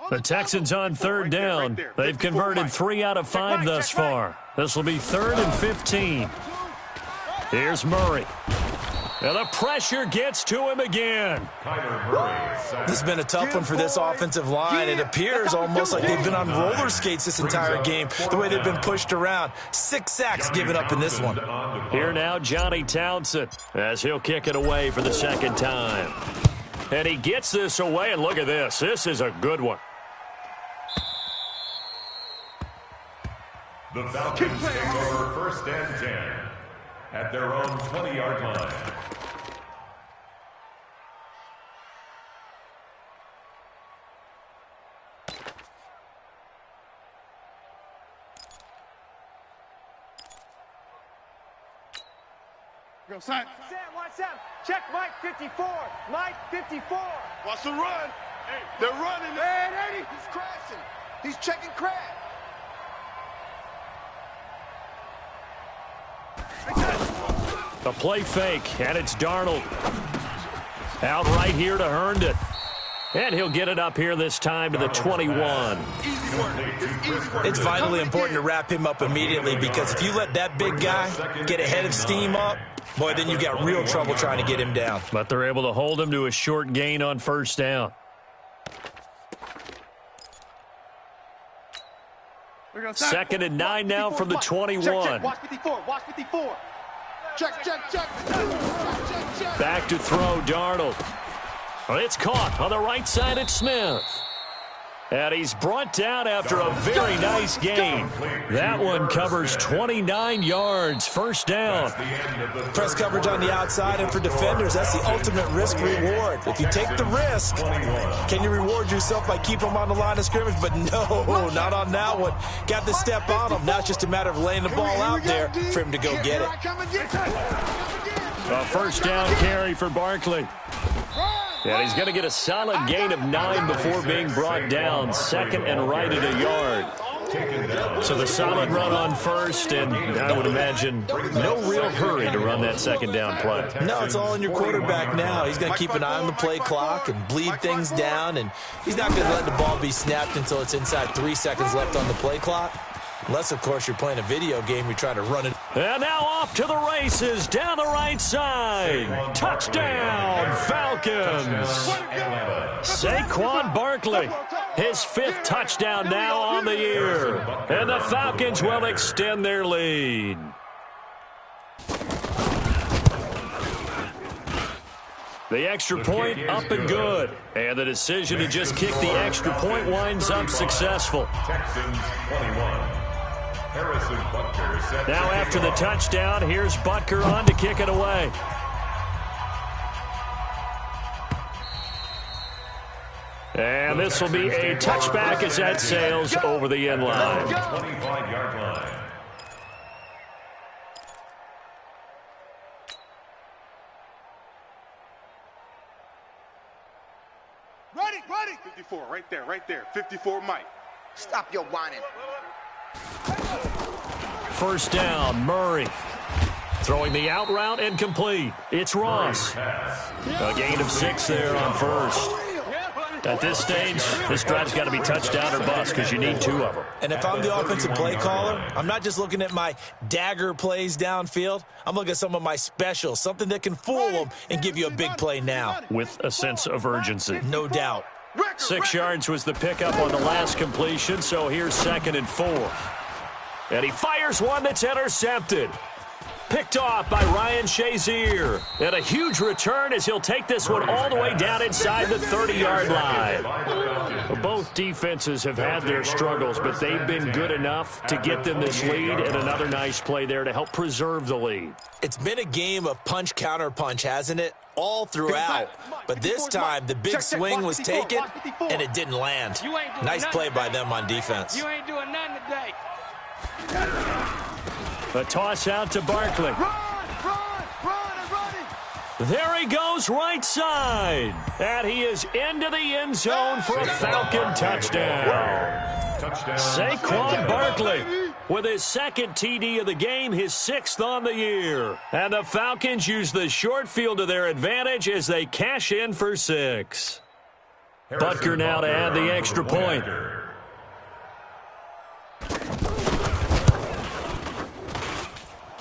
The Texans on 3rd down. They've converted 3 out of 5 thus far. This will be 3rd and 15. Here's Murray. And the pressure gets to him again. This has been a tough one for this offensive line. It appears almost like they've been on roller skates this entire game, the way they've been pushed around. 6 sacks given up in this one. Here now, Johnny Townsend, as he'll kick it away for the 2nd time. And he gets this away, and look at this. This is a good one. The Falcons take over 1st and 10 at their own 20-yard line. Go, Sam. Watch Sam. Check Mike 54. Mike 54. Watch the run. They're running. Man, Eddie, he's crashing. He's checking crash. A play fake, and it's Darnold. Out right here to Herndon. And he'll get it up here this time to the 21. It's vitally important to wrap him up immediately, because if you let that big guy get ahead of steam up, boy, then you've got real trouble trying to get him down. But they're able to hold him to a short gain on 1st down. Second and 9 now from the 21. Check. Watch 54. Watch 54. Check. Back to throw, Darnold. It's caught on the right side at Smith. And he's brought down after a very nice gain. That one covers 29 yards, 1st down. Press coverage on the outside, and for defenders, that's the ultimate risk-reward. If you take the risk, can you reward yourself by keeping them on the line of scrimmage? But no, not on that one. Got the step on him. Now it's just a matter of laying the ball out there for him to go get it. A 1st down carry for Barkley. And he's going to get a solid gain of 9 before being brought down. 2nd and right at a yard. So the solid run on 1st, and I would imagine no real hurry to run that 2nd down play. No, it's all in your quarterback now. He's going to keep an eye on the play clock and bleed things down, and he's not going to let the ball be snapped until it's inside 3 seconds left on the play clock. Unless, of course, you're playing a video game, you're trying to run it. And now off to the races, down the right side. Touchdown, Falcons. Saquon Barkley, his 5th touchdown now on the year. And the Falcons will extend their lead. The extra point up and good. And the decision to just kick the extra point winds up successful. Texans 21. Now after the touchdown, here's Butker on to kick it away. And this will be a touchback as that sails over the end line. 25-yard line. Ready. 54, right there. 54, Mike. Stop your whining. First down, Murray. Throwing the out route and complete. It's Ross. A gain of 6 there on first. At this stage, this drive's got to be touchdown or bust because you need 2 of them. And if I'm the offensive play caller, I'm not just looking at my dagger plays downfield. I'm looking at some of my specials, something that can fool them and give you a big play now. With a sense of urgency. No doubt. 6 yards was the pickup on the last completion, so here's 2nd and 4. And he fires one that's intercepted. Picked off by Ryan Shazier. And a huge return as he'll take this one all the way down inside the 30-yard line. Both defenses have had their struggles, but they've been good enough to get them this lead, and another nice play there to help preserve the lead. It's been a game of punch-counter-punch, hasn't it? All throughout. But this time, the big swing was taken, and it didn't land. Nice play by them on defense. You ain't doing nothing today. A toss out to Barkley. Run, and run it. There he goes right side. And he is into the end zone for a Falcon touchdown. Saquon Barkley with his 2nd TD of the game, his 6th on the year. And the Falcons use the short field to their advantage as they cash in for 6. Butker now to add the extra point.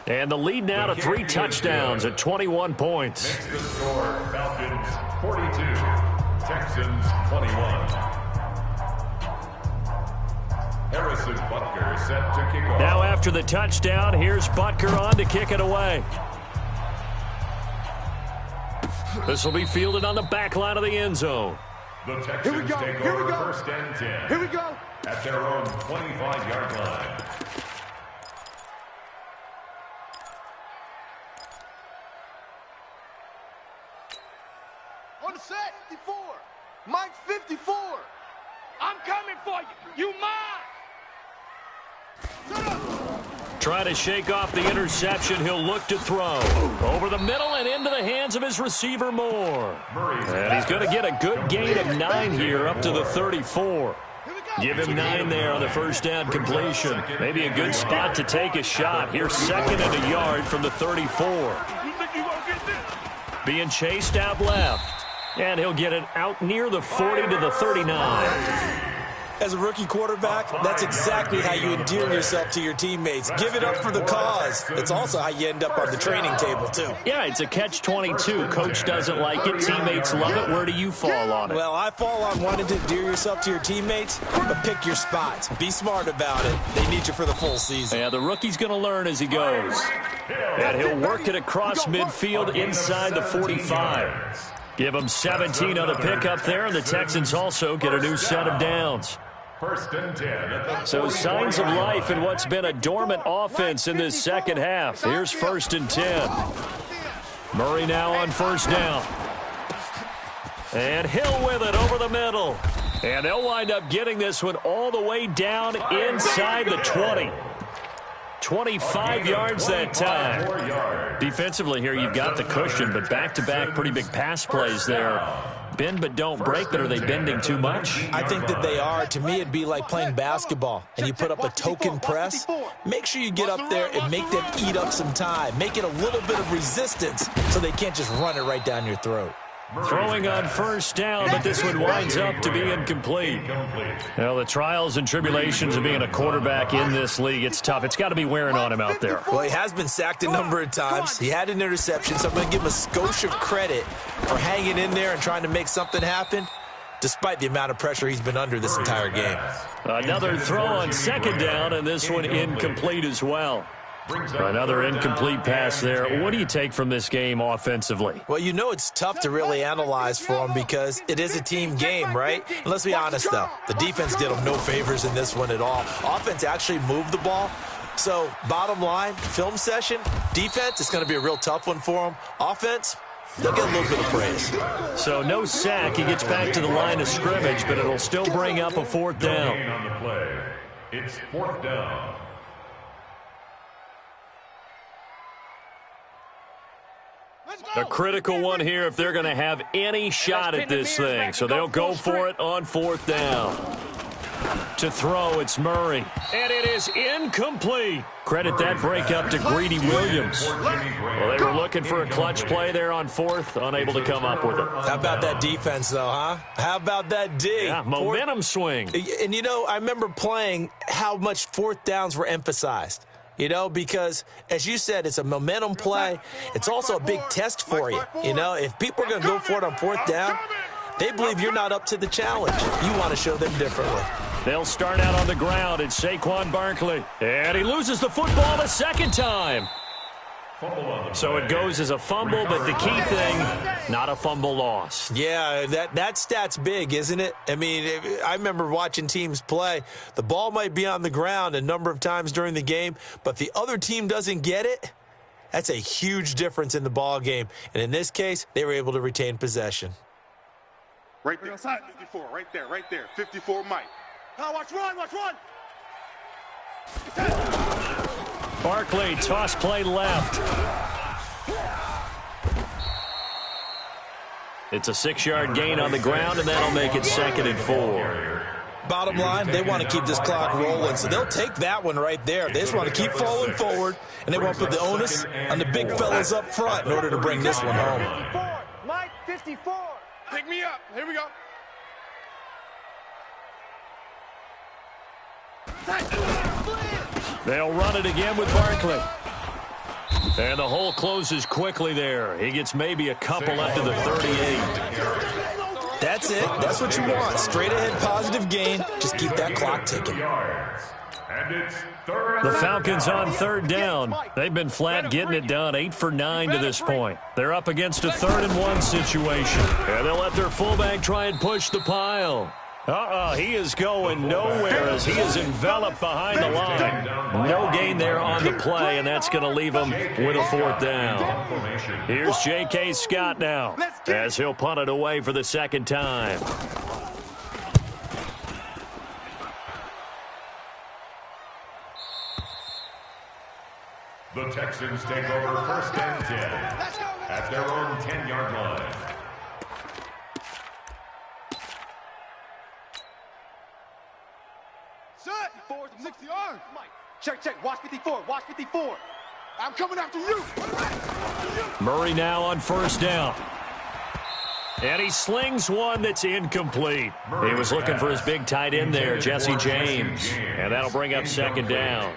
And the lead now to 3 touchdowns at 21 points. Next to score, Falcons 42, Texans 21. Harrison Butker set to kick off. Now after the touchdown, here's Butker on to kick it away. This will be fielded on the back line of the end zone. The Texans take over 1st and 10. Here we go. At their own 25-yard line. On the set, 54. Mike 54. I'm coming for you. You mine. Try to shake off the interception. He'll look to throw. Over the middle and into the hands of his receiver, Moore. And he's going to get a good gain of 9 here up to the 34. Give him 9 there on the first down completion. Maybe a good spot to take a shot. Here's 2nd and a yard from the 34. Being chased out left. And he'll get it out near the 40 to the 39. As a rookie quarterback, that's exactly how you endear yourself to your teammates. Give it up for the cause. It's also how you end up on the training table, too. Yeah, it's a catch-22. Coach doesn't like it. Teammates love it. Where do you fall on it? Well, I fall on wanting to endear yourself to your teammates, but pick your spots. Be smart about it. They need you for the full season. Yeah, the rookie's going to learn as he goes. And he'll work it across midfield inside the 45. Give him 17 on the pickup there, and the Texans also get a new set of downs. 1st and 10. So signs of life in what's been a dormant offense in this second half. Here's 1st and 10. Murray now on 1st down. And Hill with it over the middle. And they'll wind up getting this one all the way down inside the 20. 25 yards that time. Defensively here, you've got the cushion, but back-to-back pretty big pass plays there. Bend but don't break, but are they bending too much? I think that they are. To me, it'd be like playing basketball, and you put up a token press. Make sure you get up there and make them eat up some time. Make it a little bit of resistance so they can't just run it right down your throat. Throwing on 1st down, but this one winds up to be incomplete. Well, the trials and tribulations of being a quarterback in this league, it's tough. It's got to be wearing on him out there. Well, he has been sacked a number of times. He had an interception, so I'm going to give him a skosh of credit for hanging in there and trying to make something happen, despite the amount of pressure he's been under this entire game. Another throw on 2nd down, and this one incomplete as well. Another incomplete pass there. What do you take from this game offensively? Well, you know it's tough to really analyze for them because it is a team game, right? And let's be honest, though. The defense did them no favors in this one at all. Offense actually moved the ball. So, bottom line, film session, defense, it's going to be a real tough one for them. Offense, they'll get a little bit of praise. So, no sack. He gets back to the line of scrimmage, but it'll still bring up a 4th down. On the play. It's 4th down. A critical one here if they're going to have any shot at this thing. So they'll go for it on 4th down. To throw, it's Murray. And it is incomplete. Credit that break up to Greedy Williams. Well, they were looking for a clutch play there on 4th, unable to come up with it. How about that defense, though, huh? How about that D? Yeah, momentum swing. And, you know, I remember playing how much 4th downs were emphasized. You know, because, as you said, it's a momentum play. It's also a big test for you. You know, if people are going to go for it on 4th down, they believe you're not up to the challenge. You want to show them differently. They'll start out on the ground. It's Saquon Barkley. And he loses the football the second time. So it goes as a fumble, but the key thing, not a fumble loss. Yeah, that stat's big, isn't it? I mean, I remember watching teams play. The ball might be on the ground a number of times during the game, but the other team doesn't get it. That's a huge difference in the ball game. And in this case, they were able to retain possession. Right there, 54, right there, 54 Mike. Now watch run. Barkley, toss play left. It's a 6-yard gain on the ground, and that'll make it 2nd and 4. Bottom line, they want to keep this clock rolling, so they'll take that one right there. They just want to keep falling forward, and they want to put the onus on the big fellas up front in order to bring this one home. Mike, 54. Pick me up. Here we go. They'll run it again with Barkley. And the hole closes quickly there. He gets maybe a couple up to the 38. That's it. That's what you want. Straight ahead positive gain. Just keep that clock ticking. The Falcons on 3rd down. They've been flat getting it done, 8 for 9 to this point. They're up against a 3rd and 1 situation. And they'll let their fullback try and push the pile. He is going nowhere as he is enveloped behind the line. No gain there on the play, and that's going to leave him with a 4th down. Here's J.K. Scott now as he'll punt it away for the 2nd time. The Texans take over 1st and 10 at their own 10-yard line. Check. Watch 54. I'm coming after you. Murray now on 1st down. And he slings one that's incomplete. He was looking for his big tight end there, Jesse James. And that'll bring up 2nd down.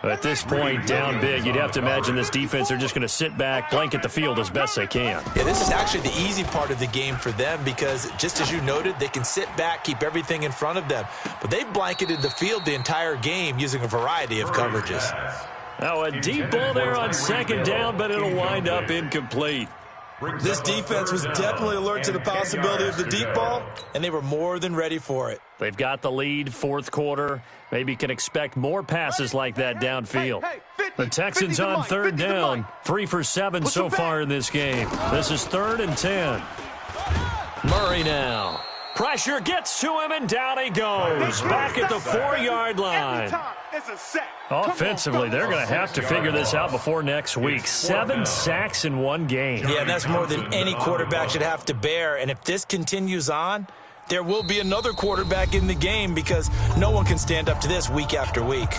At this point, down big, you'd have to imagine this defense, they're just going to sit back, blanket the field as best they can. Yeah, this is actually the easy part of the game for them because, just as you noted, they can sit back, keep everything in front of them. But they've blanketed the field the entire game using a variety of coverages. Now, a deep ball there on 2nd down, but it'll wind up incomplete. This defense was definitely alert to the possibility of the deep ball, and they were more than ready for it. They've got the lead, 4th quarter. Maybe can expect more passes like that downfield. The Texans on 3rd down, 3 for 7 so far in this game. This is 3rd and 10. Murray now. Pressure gets to him, and down he goes. Back at the 4-yard line. Offensively, they're going to have to figure this out before next week. 7 sacks in one game. Yeah, and that's more than any quarterback should have to bear. And if this continues on, there will be another quarterback in the game because no one can stand up to this week after week.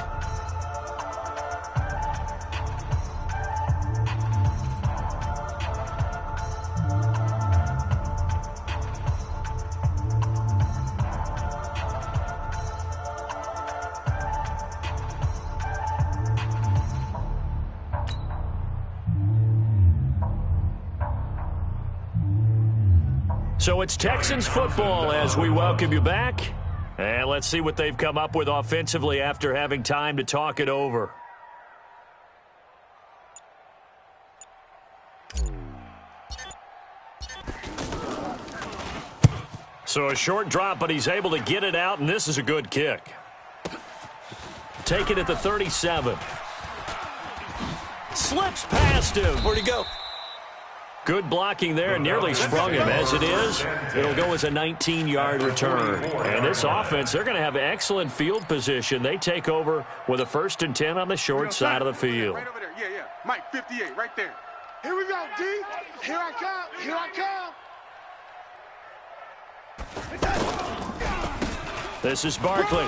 So it's Texans football as we welcome you back. And let's see what they've come up with offensively after having time to talk it over. So a short drop, but he's able to get it out, and this is a good kick. Take it at the 37. Slips past him. Where'd he go? Good blocking there, nearly sprung him. As it is, it'll go as a 19-yard return. And this offense, they're going to have excellent field position. They take over with a 1st and 10 on the short side of the field. Right over there. Yeah. Mike, 58, right there. Here we go, D. Here I come. Here I come. This is Barkley.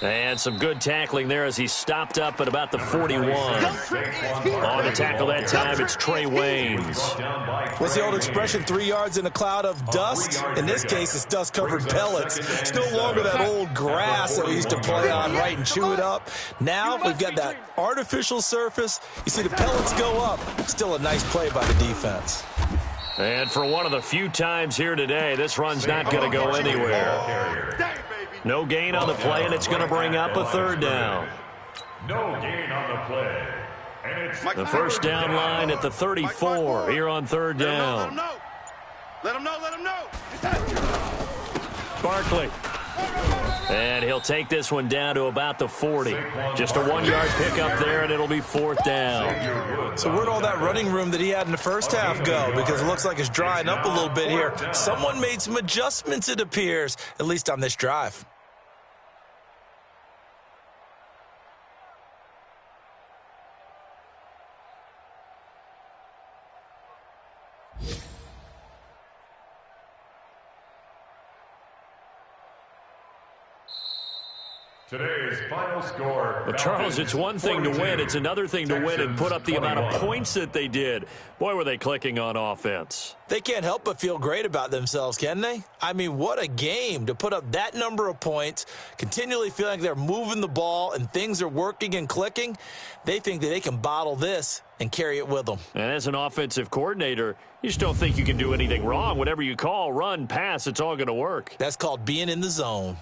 And some good tackling there as he stopped up at about the 41. On the tackle that time, it's Trey Waynes. What's the old expression, 3 yards in a cloud of dust? In this case, it's dust-covered pellets. It's no longer that old grass that we used to play on, right, and chew it up. Now we've got that artificial surface. You see the pellets go up. Still a nice play by the defense. And for one of the few times here today, this run's not going to go anywhere. No gain on the play, and it's going to bring up a third down. No gain on the play. And it's The first down line at the 34 here on third down. Let him know. Let him know. Barkley. And he'll take this one down to about the 40. Just a 1-yard pickup there, and it'll be fourth down. So where'd all that running room that he had in the first half go? Because it looks like it's drying up a little bit here. Someone made some adjustments, it appears, at least on this drive. today's final score. Well, Charles, it's one thing to win. It's another thing to win and put up the amount of points that they did. Boy, were they clicking on offense. They can't help but feel great about themselves, can they? I mean, what a game to put up that number of points, continually feeling like they're moving the ball and things are working and clicking. They think that they can bottle this and carry it with them. And as an offensive coordinator, you just don't think you can do anything wrong. Whatever you call, run, pass, it's all going to work. That's called being in the zone.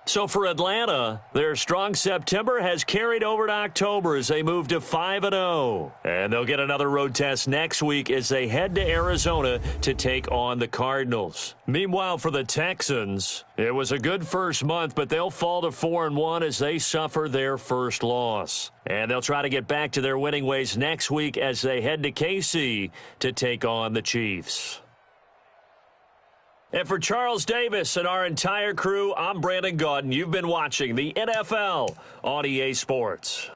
So for Atlanta, their strong September has carried over to October as they move to 5-0. And they'll get another road test next week as they head to Arizona to take on the Cardinals. Meanwhile, for the Texans, it was a good first month, but they'll fall to 4-1 as they suffer their first loss. And they'll try to get back to their winning ways next week as they head to KC to take on the Chiefs. And for Charles Davis and our entire crew, I'm Brandon Gaudin. You've been watching the NFL on EA Sports.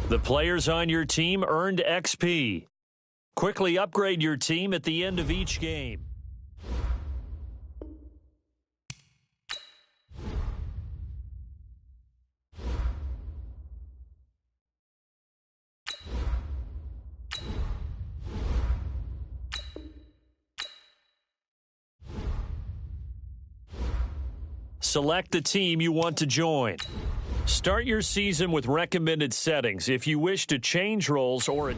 The players on your team earned XP. Quickly upgrade your team at the end of each game. Select the team you want to join. Start your season with recommended settings if you wish to change roles or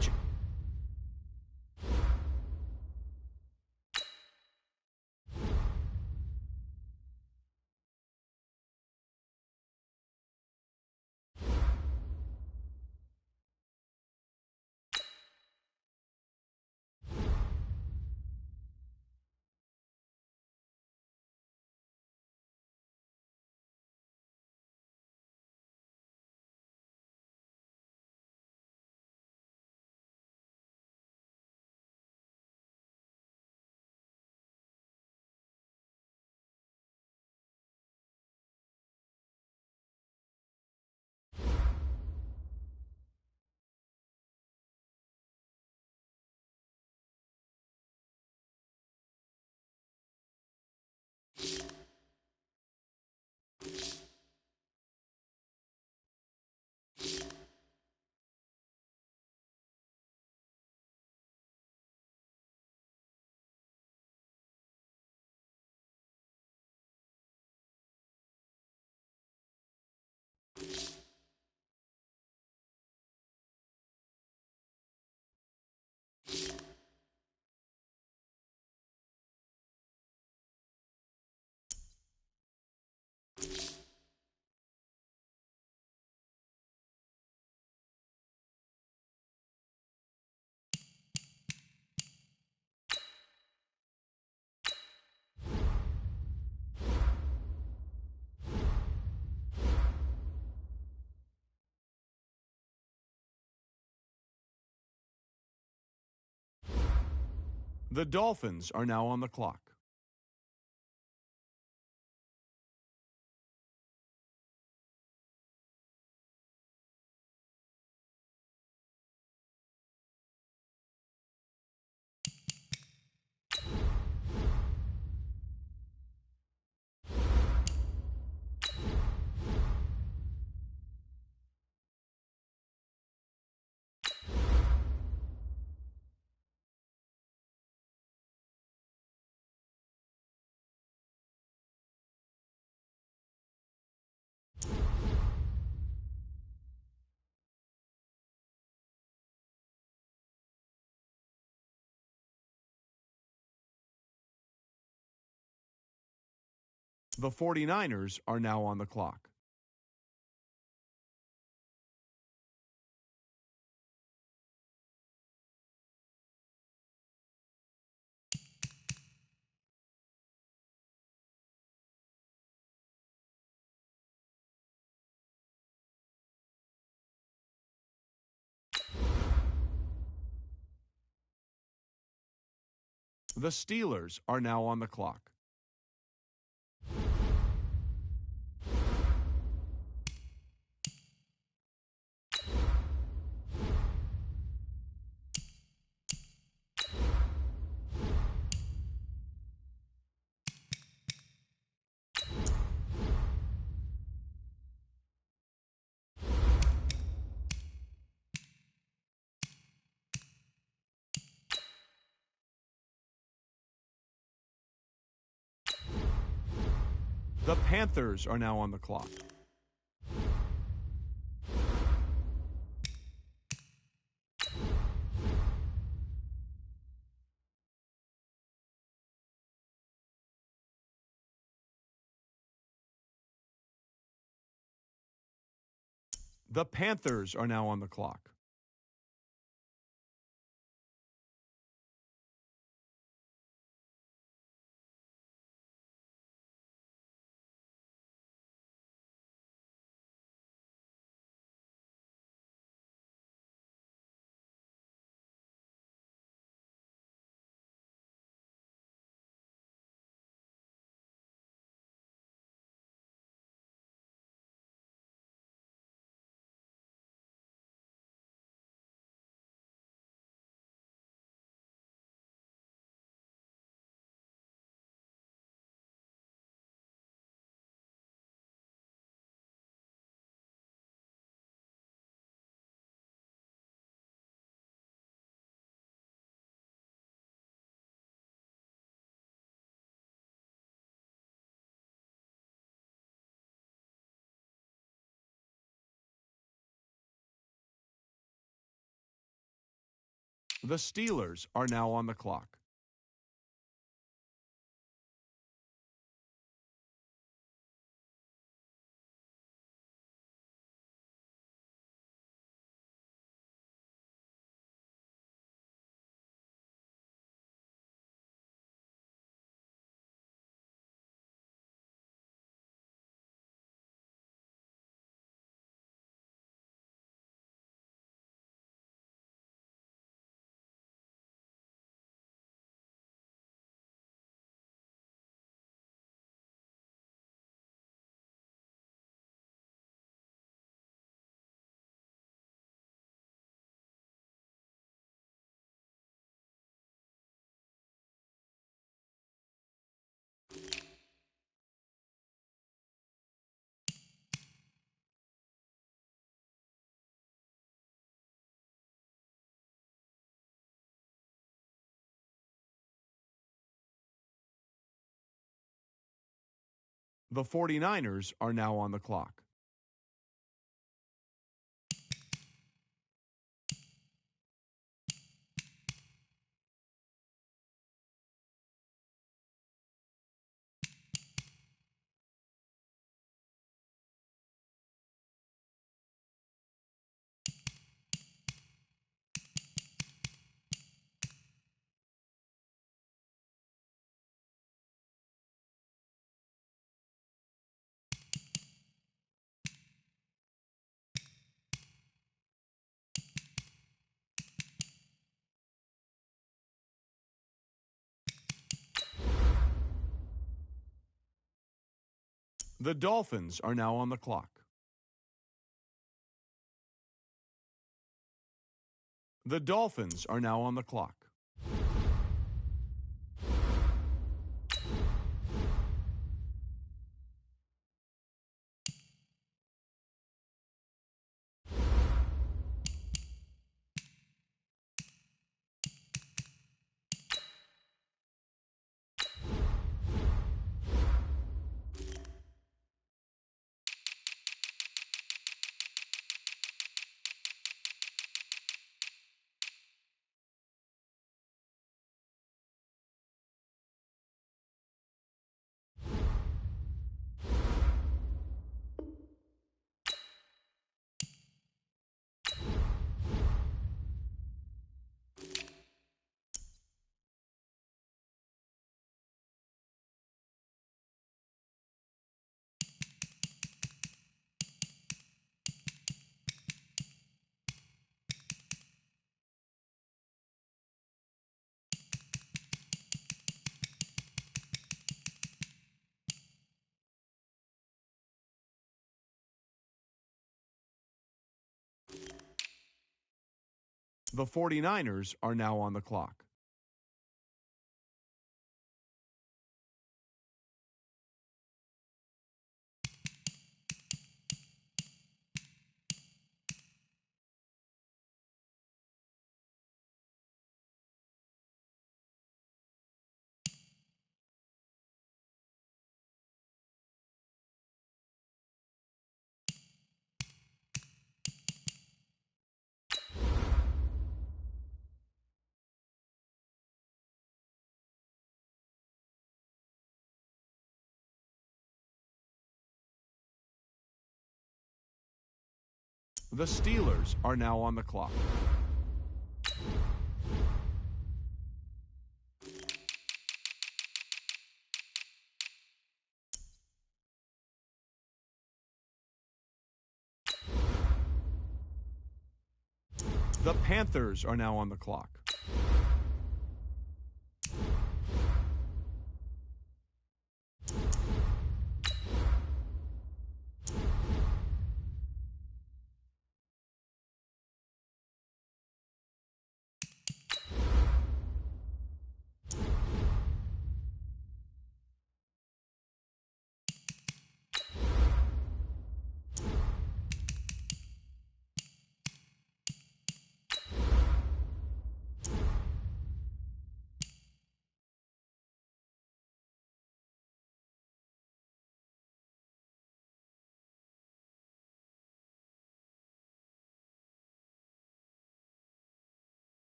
The Dolphins are now on the clock. The 49ers are now on the clock. The Steelers are now on the clock. The Panthers are now on the clock. The Panthers are now on the clock. The Steelers are now on the clock. The 49ers are now on the clock. The Dolphins are now on the clock. The Dolphins are now on the clock. The 49ers are now on the clock. The Steelers are now on the clock. The Panthers are now on the clock.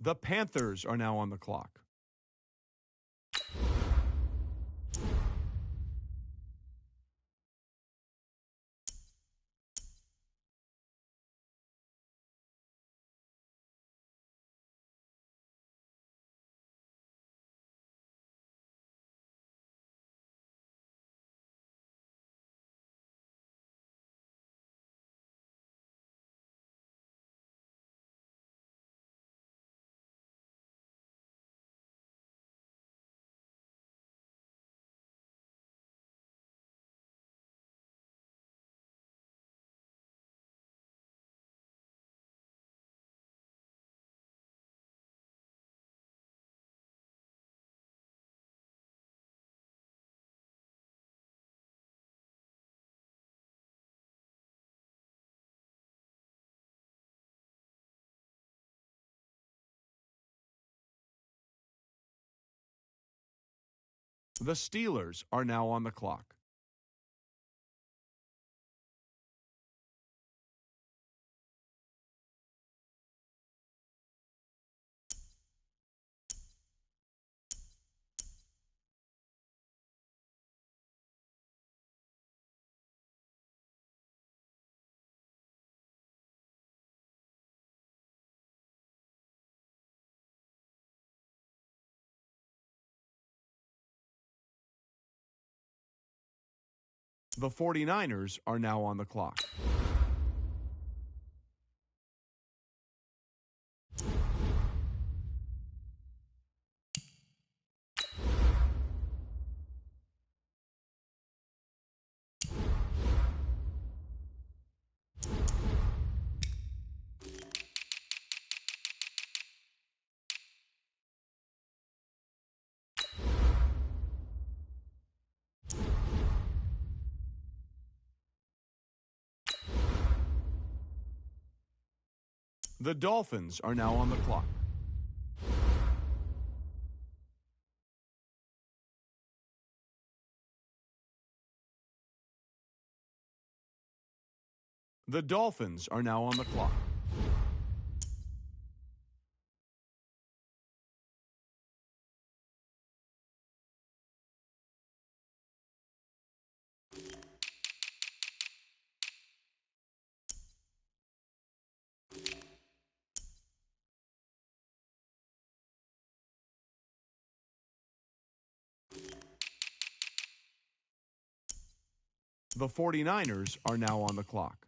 The Panthers are now on the clock. The Steelers are now on the clock. The 49ers are now on the clock. The Dolphins are now on the clock. The Dolphins are now on the clock. The 49ers are now on the clock.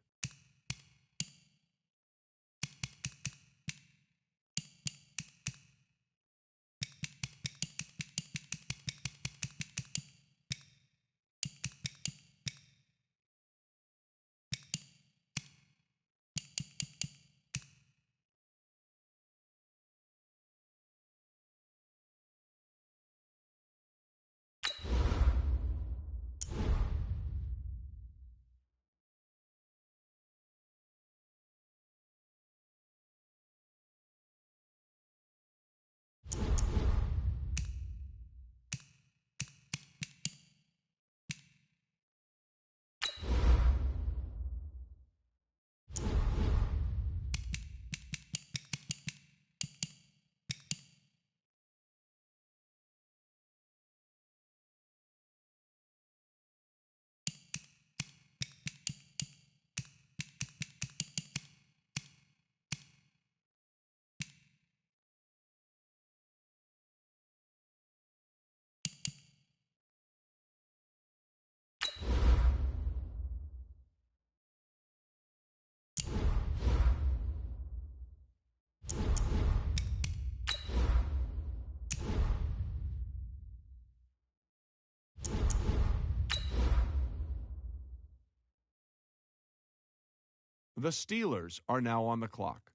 The Steelers are now on the clock.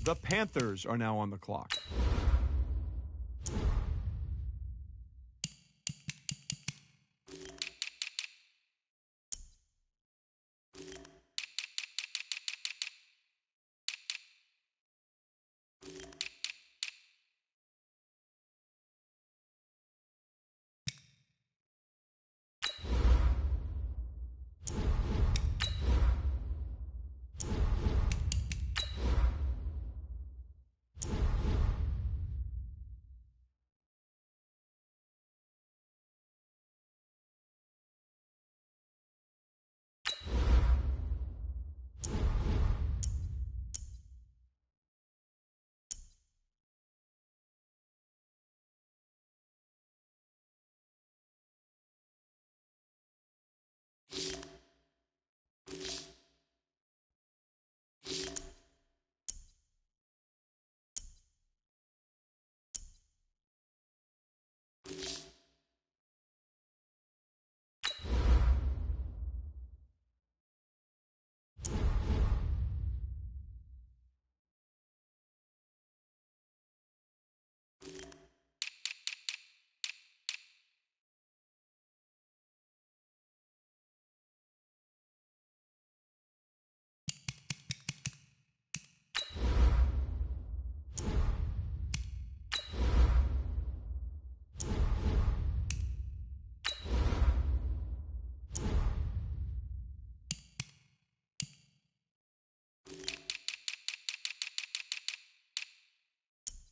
The Panthers are now on the clock.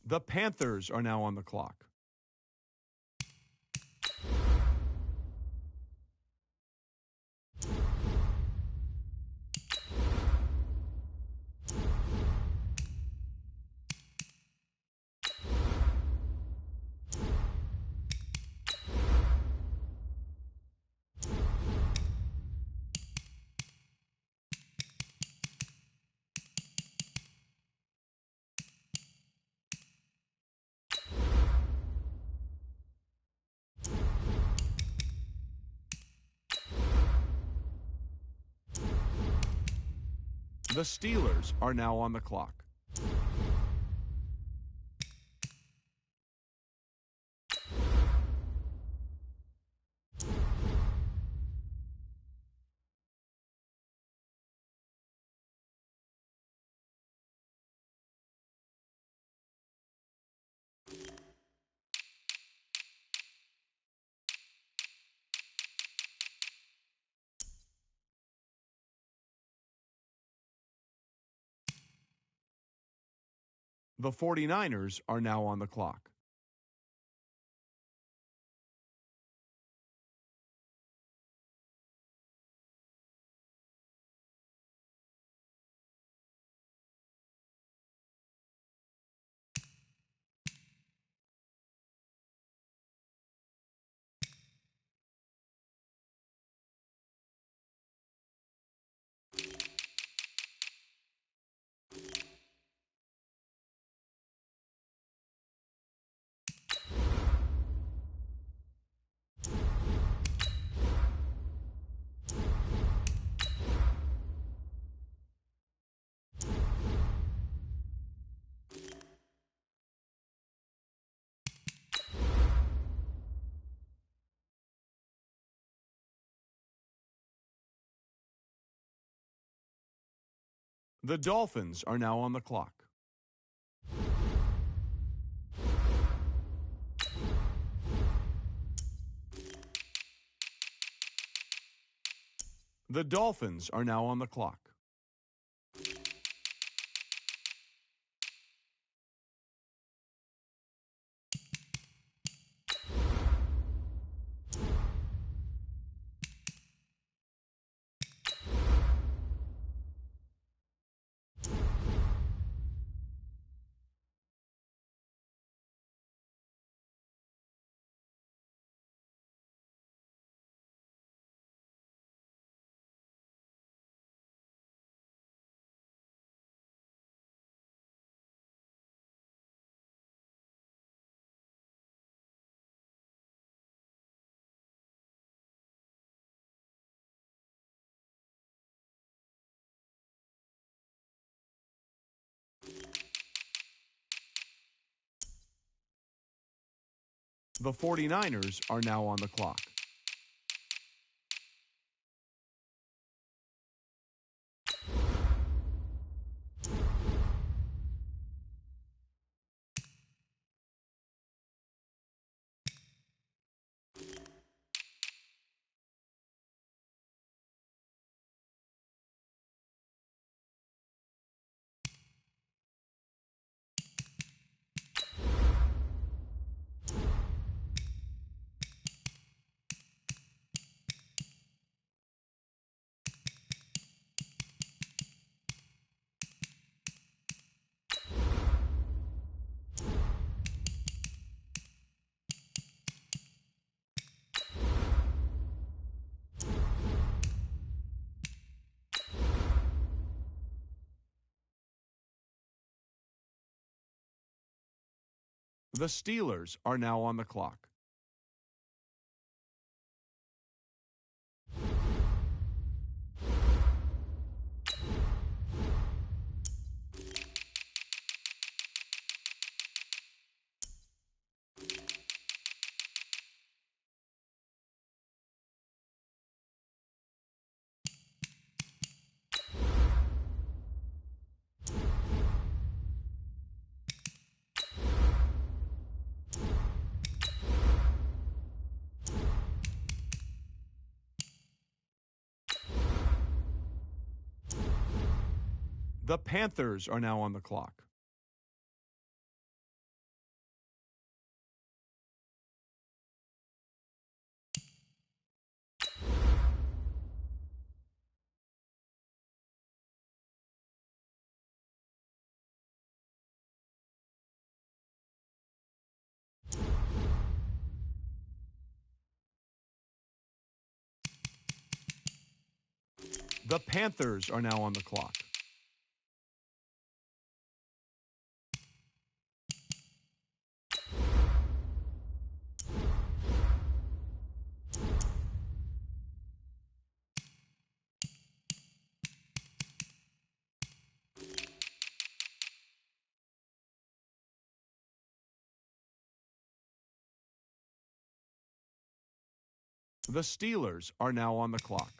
The Panthers are now on the clock. The Steelers are now on the clock. The 49ers are now on the clock. The Dolphins are now on the clock. The Dolphins are now on the clock. The 49ers are now on the clock. The Steelers are now on the clock. The Panthers are now on the clock. The Panthers are now on the clock. The Steelers are now on the clock.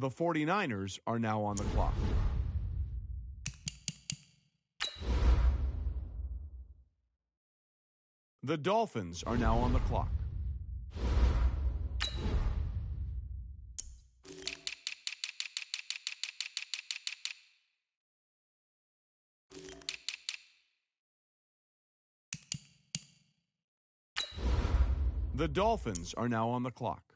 The 49ers are now on the clock. The Dolphins are now on the clock. The Dolphins are now on the clock.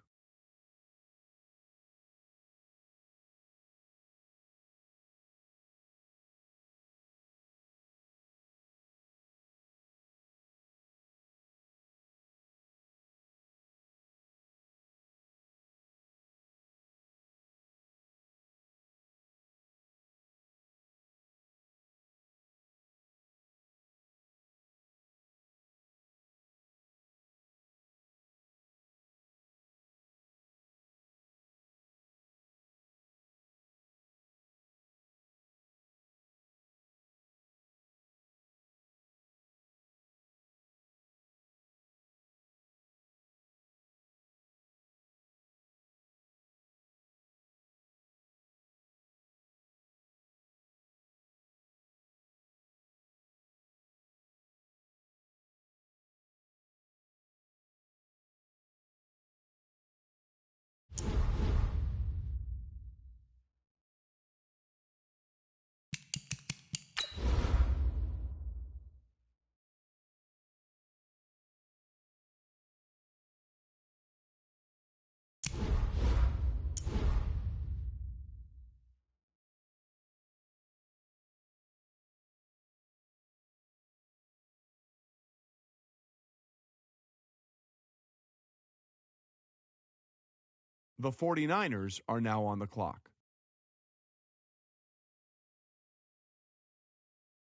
The 49ers are now on the clock.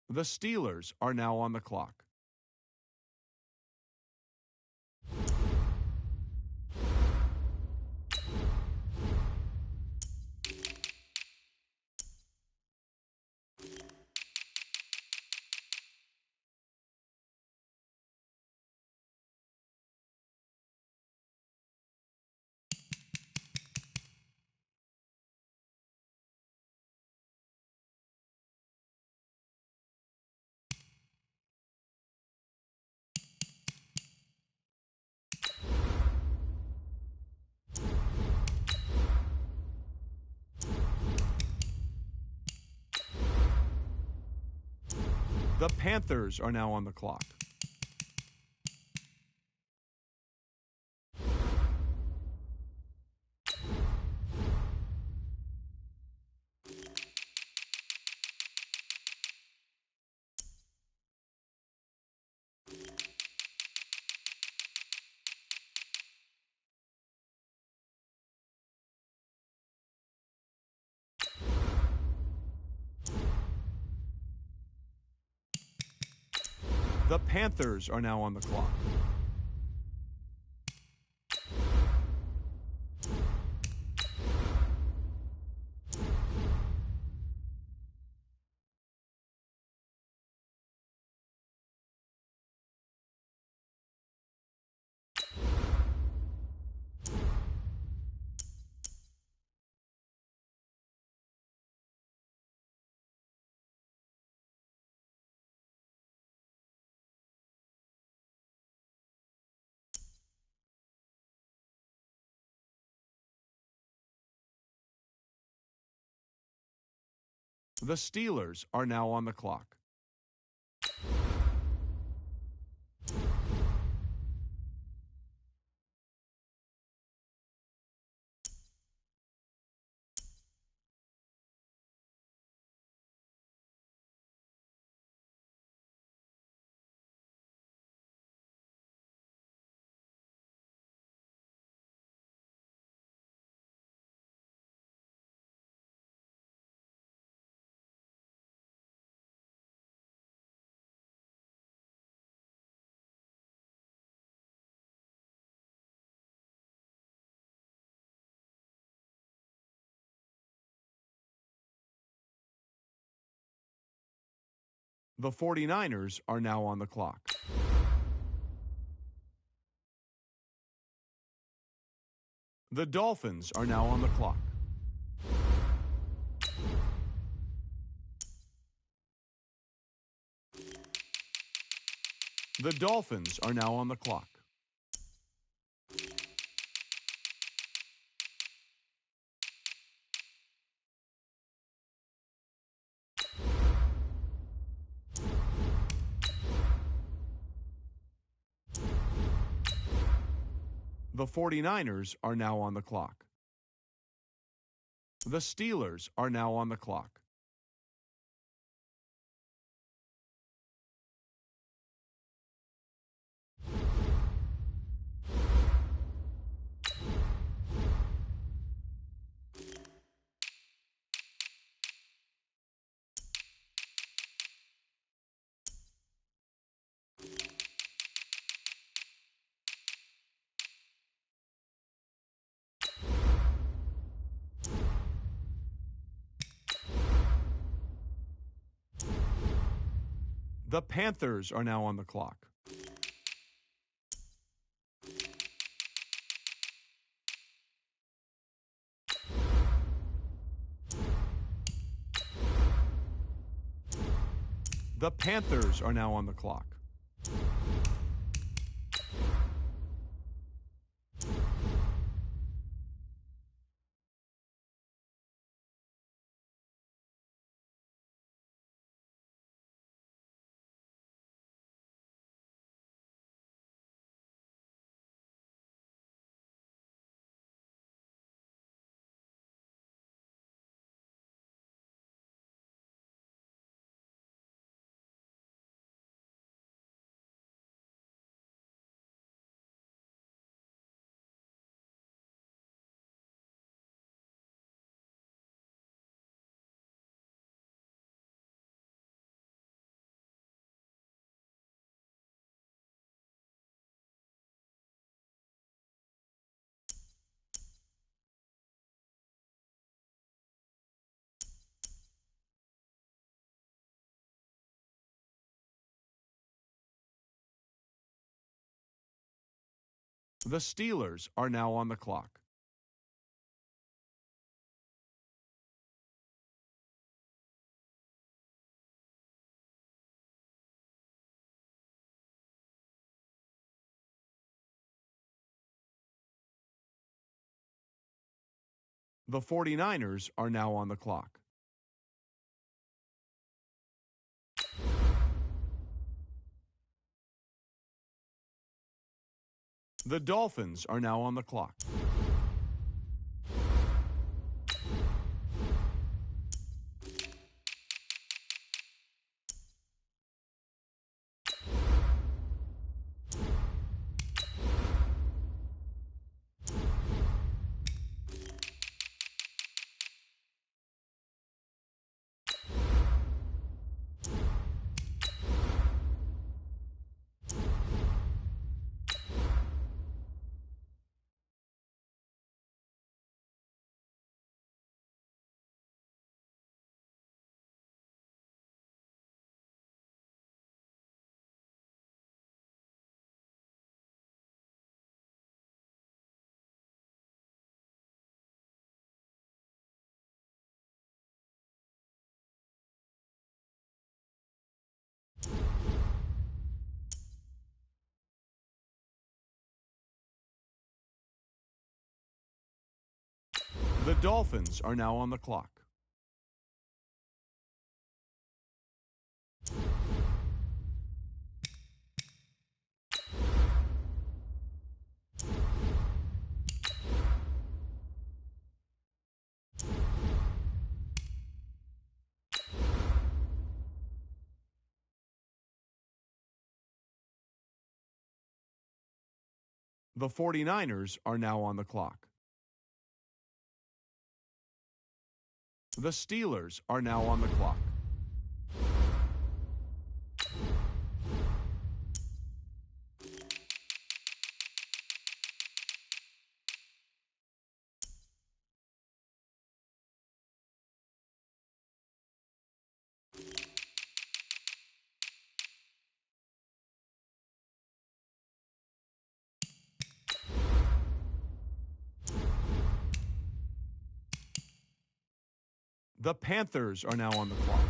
The Steelers are now on the clock. The Panthers are now on the clock. The Panthers are now on the clock. The Steelers are now on the clock. The 49ers are now on the clock. The Dolphins are now on the clock. The Dolphins are now on the clock. The 49ers are now on the clock. The Steelers are now on the clock. The Panthers are now on the clock. The Panthers are now on the clock. The Steelers are now on the clock. The 49ers are now on the clock. The Dolphins are now on the clock. The Dolphins are now on the clock. The 49ers are now on the clock. The Steelers are now on the clock. The Panthers are now on the clock.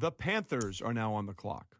The Panthers are now on the clock.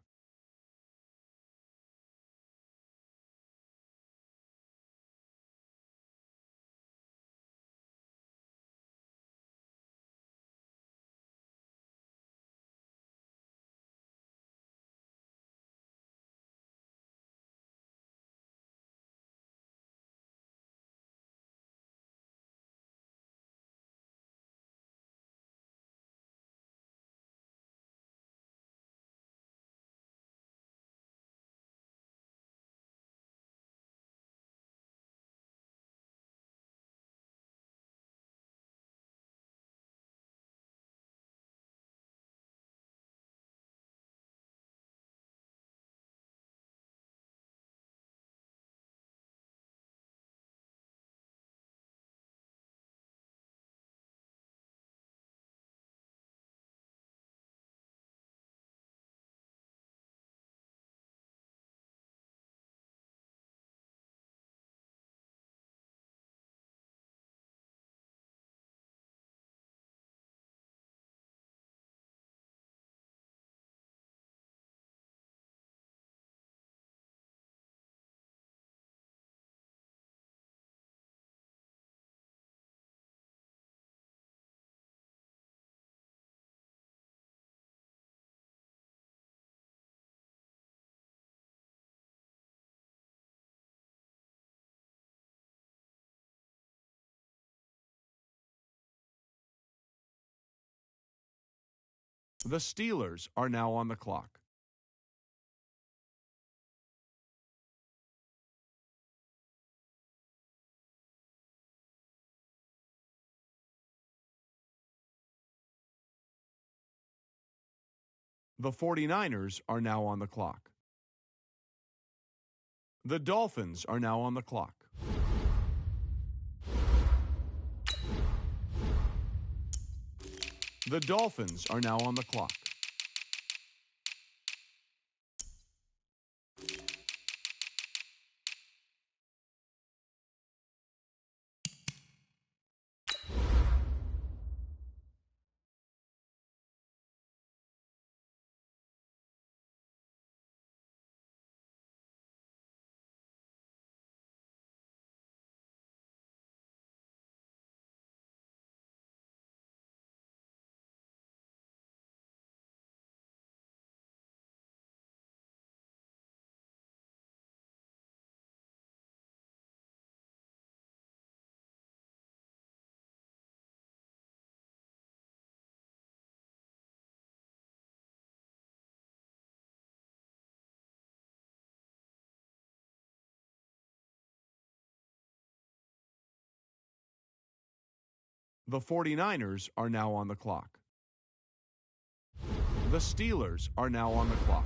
The Steelers are now on the clock. The 49ers are now on the clock. The Dolphins are now on the clock. The Dolphins are now on the clock. The 49ers are now on the clock. The Steelers are now on the clock.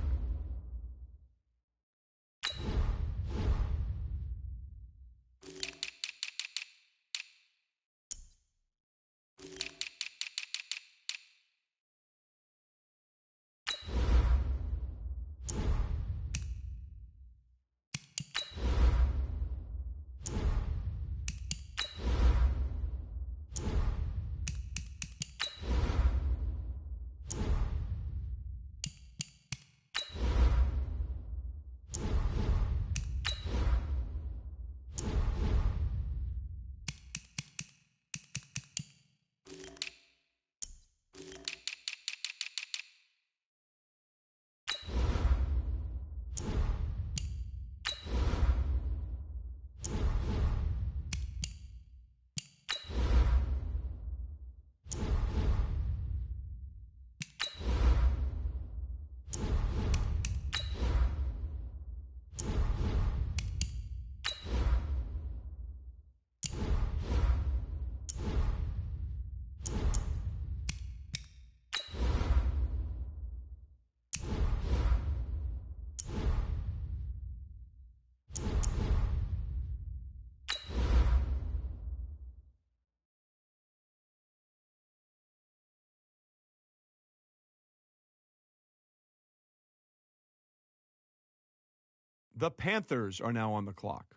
The Panthers are now on the clock.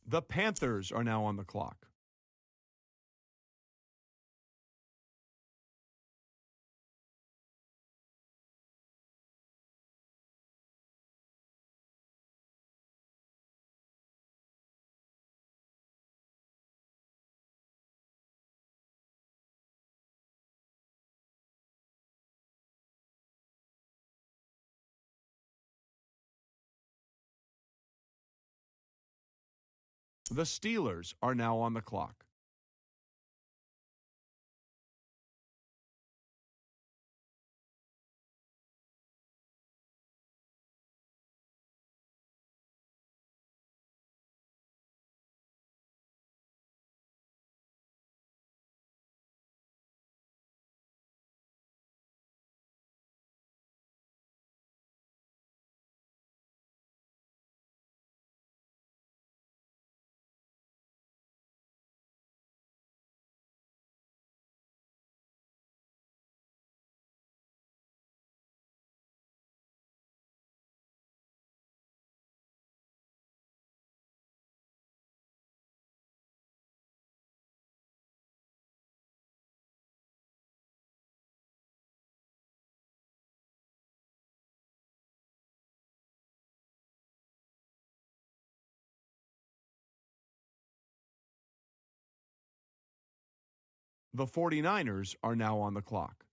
The Panthers are now on the clock. The Steelers are now on the clock. The 49ers are now on the clock.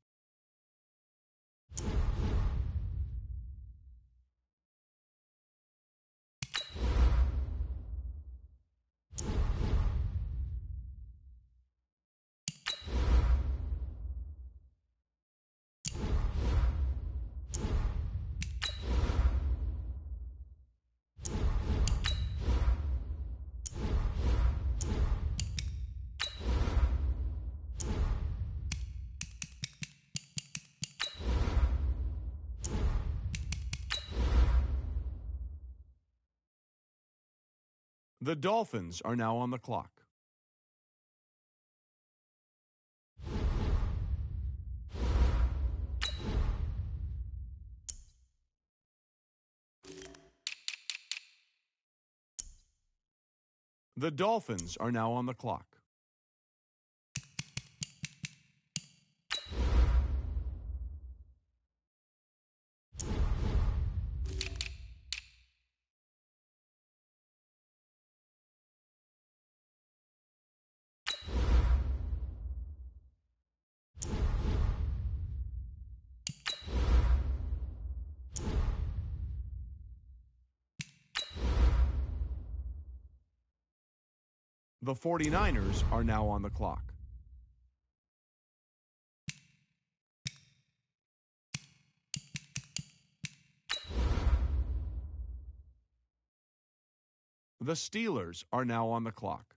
The Dolphins are now on the clock. The Dolphins are now on the clock. The 49ers are now on the clock. The Steelers are now on the clock.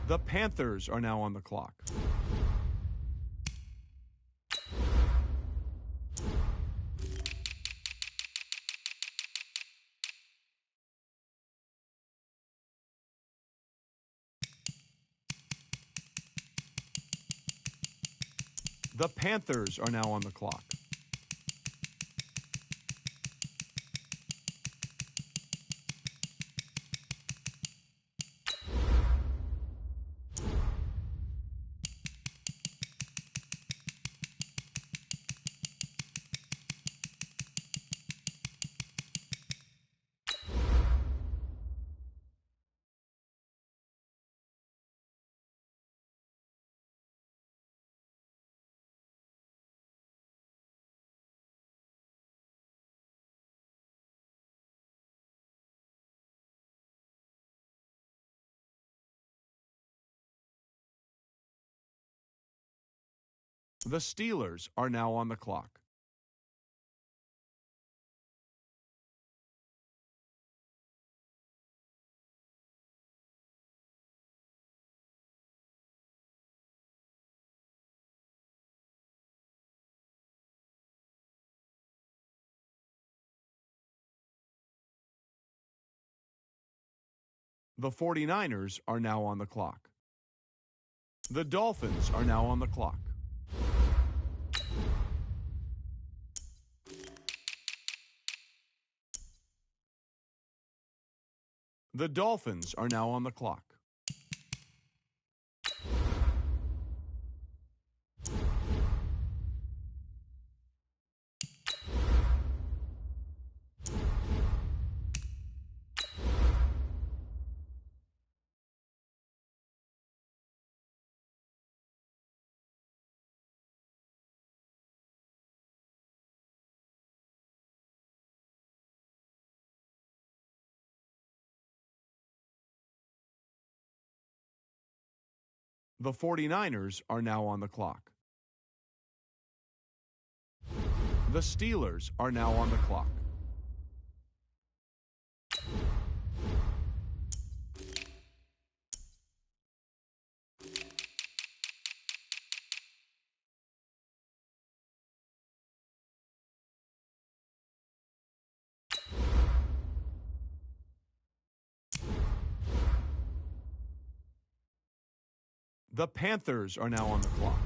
The Panthers are now on the clock. The Panthers are now on the clock. The Steelers are now on the clock. The 49ers are now on the clock. The Dolphins are now on the clock. The Dolphins are now on the clock. The 49ers are now on the clock. The Steelers are now on the clock. The Panthers are now on the clock.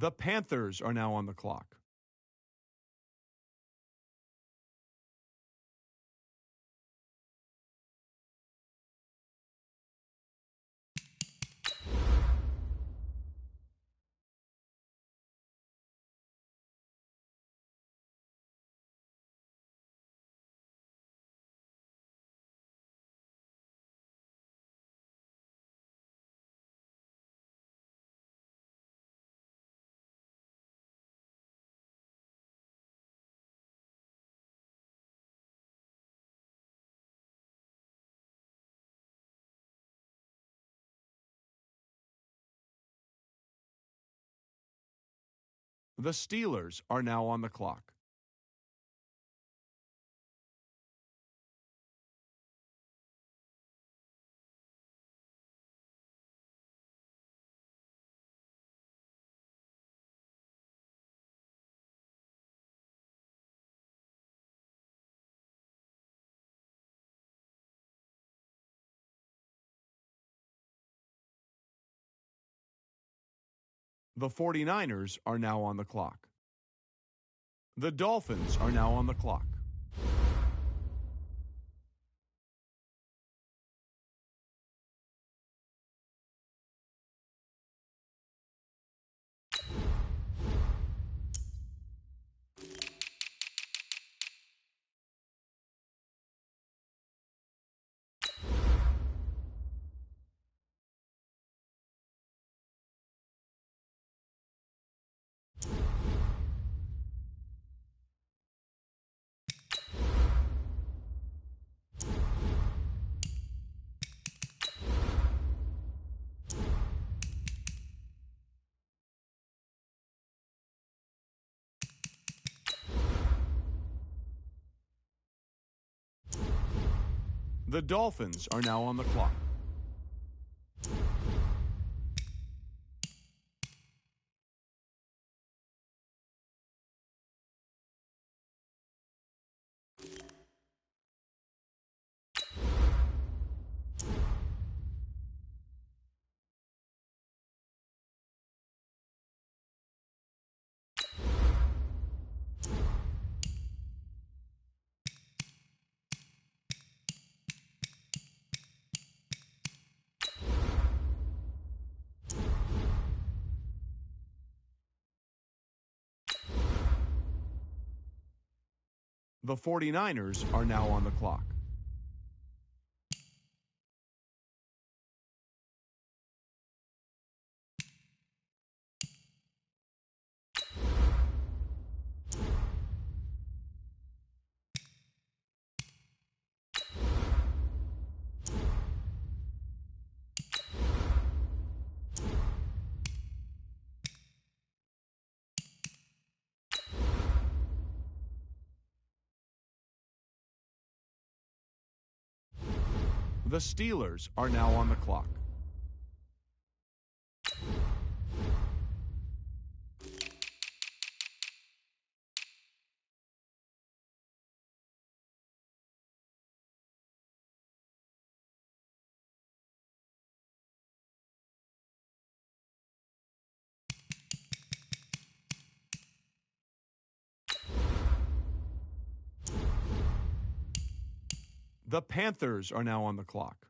The Panthers are now on the clock. The Steelers are now on the clock. The 49ers are now on the clock. The Dolphins are now on the clock. The Dolphins are now on the clock. The 49ers are now on the clock. The Steelers are now on the clock. The Panthers are now on the clock.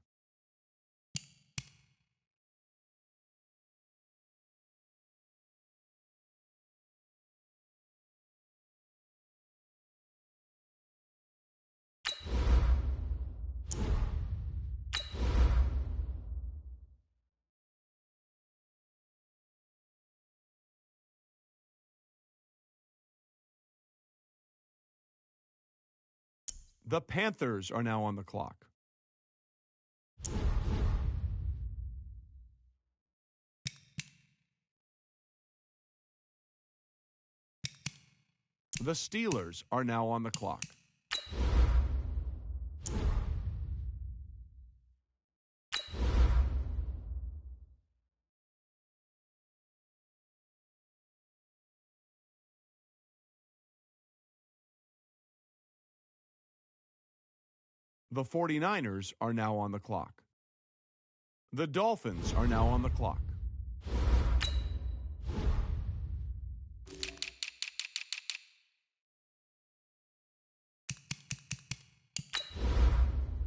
The Panthers are now on the clock. The Steelers are now on the clock. The 49ers are now on the clock. The Dolphins are now on the clock.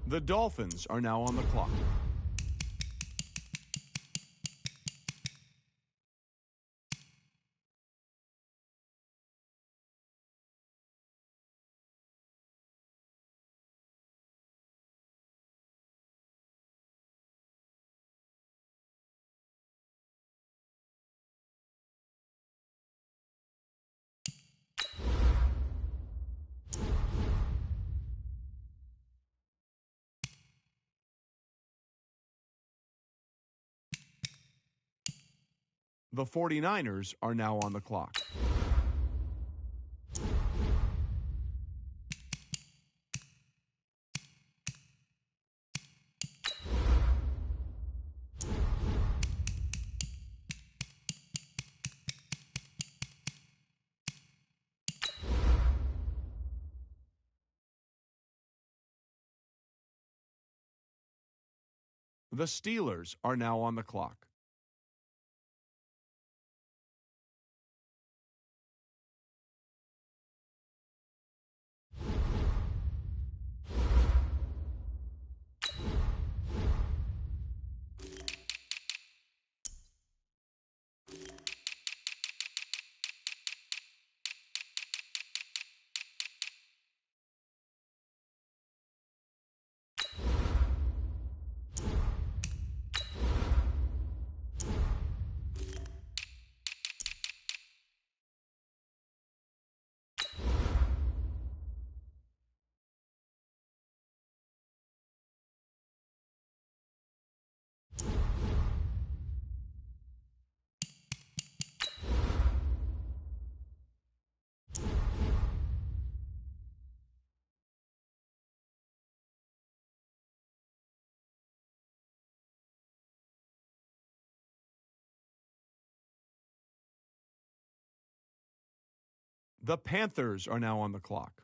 The Dolphins are now on the clock. The 49ers are now on the clock. The Steelers are now on the clock. The Panthers are now on the clock.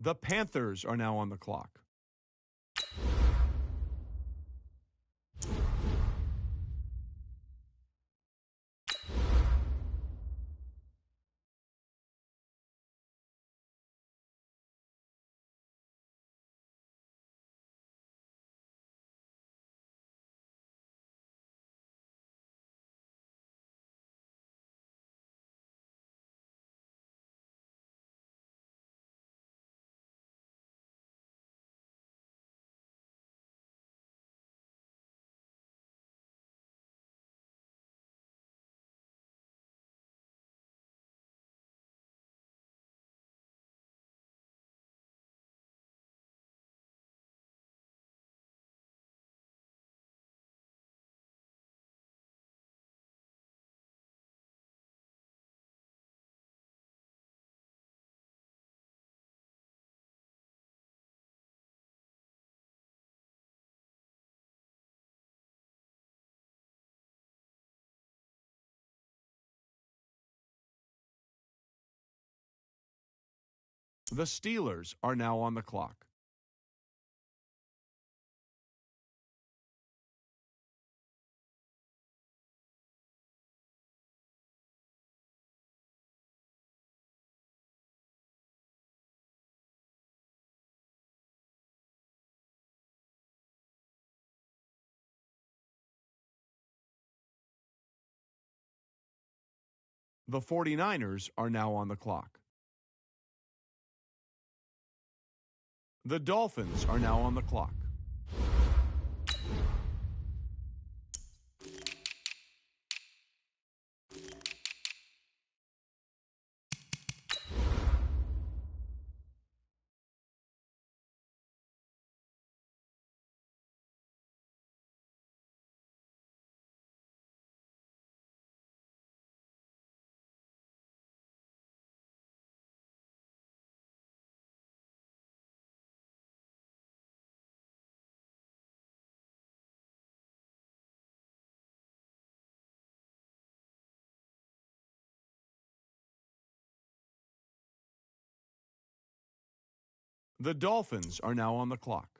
The Panthers are now on the clock. The Steelers are now on the clock. The 49ers are now on the clock. The Dolphins are now on the clock. The Dolphins are now on the clock.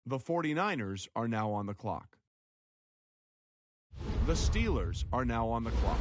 The 49ers are now on the clock. The Steelers are now on the clock.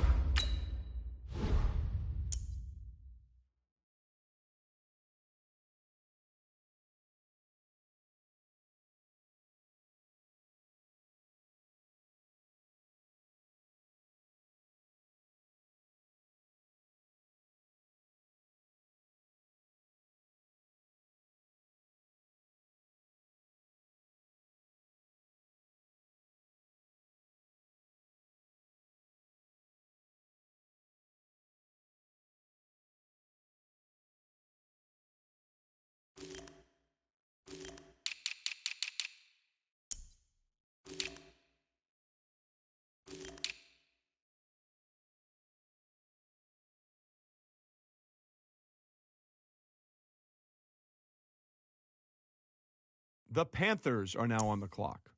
The Panthers are now on the clock.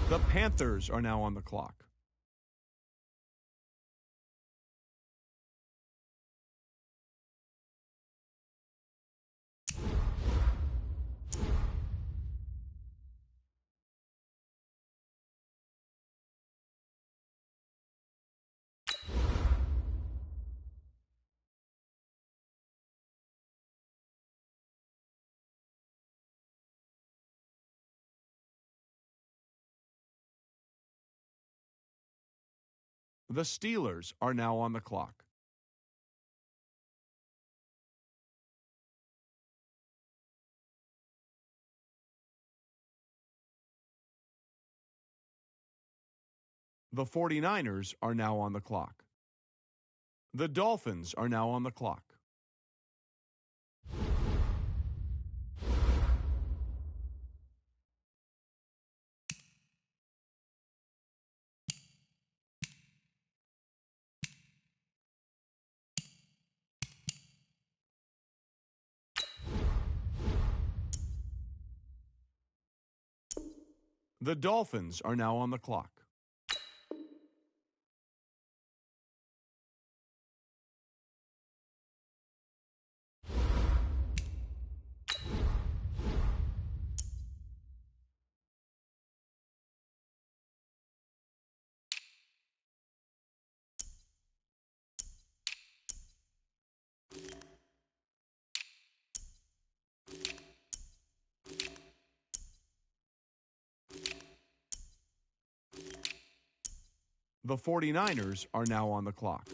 The Panthers are now on the clock. The Steelers are now on the clock. The 49ers are now on the clock. The Dolphins are now on the clock. The Dolphins are now on the clock. The 49ers are now on the clock.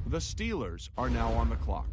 The Steelers are now on the clock.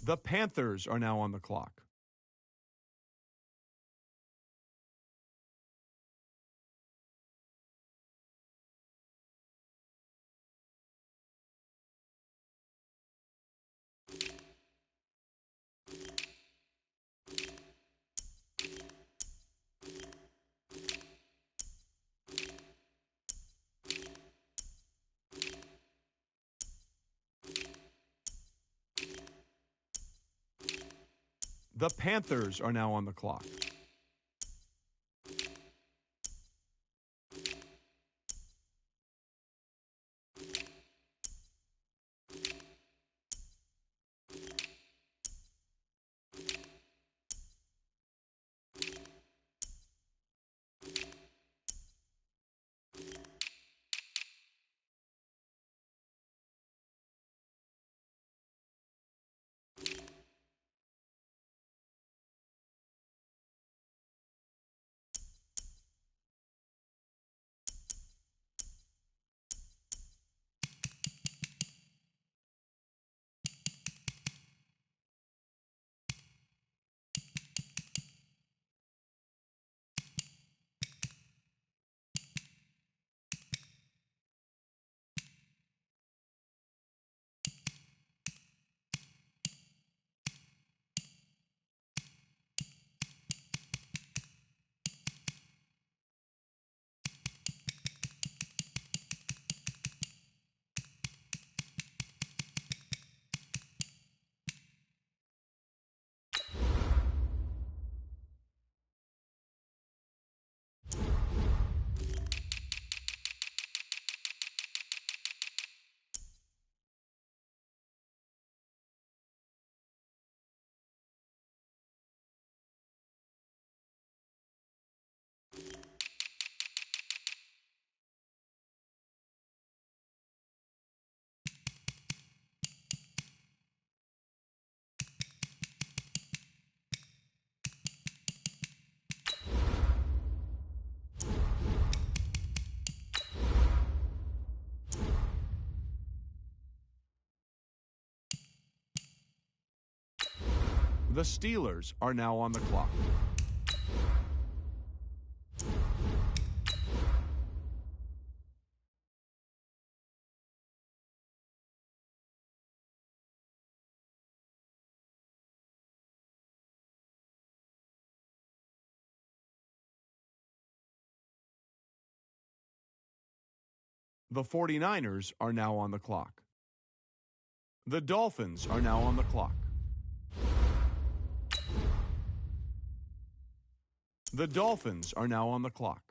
The Panthers are now on the clock. The Panthers are now on the clock. The Steelers are now on the clock. The 49ers are now on the clock. The Dolphins are now on the clock. The Dolphins are now on the clock.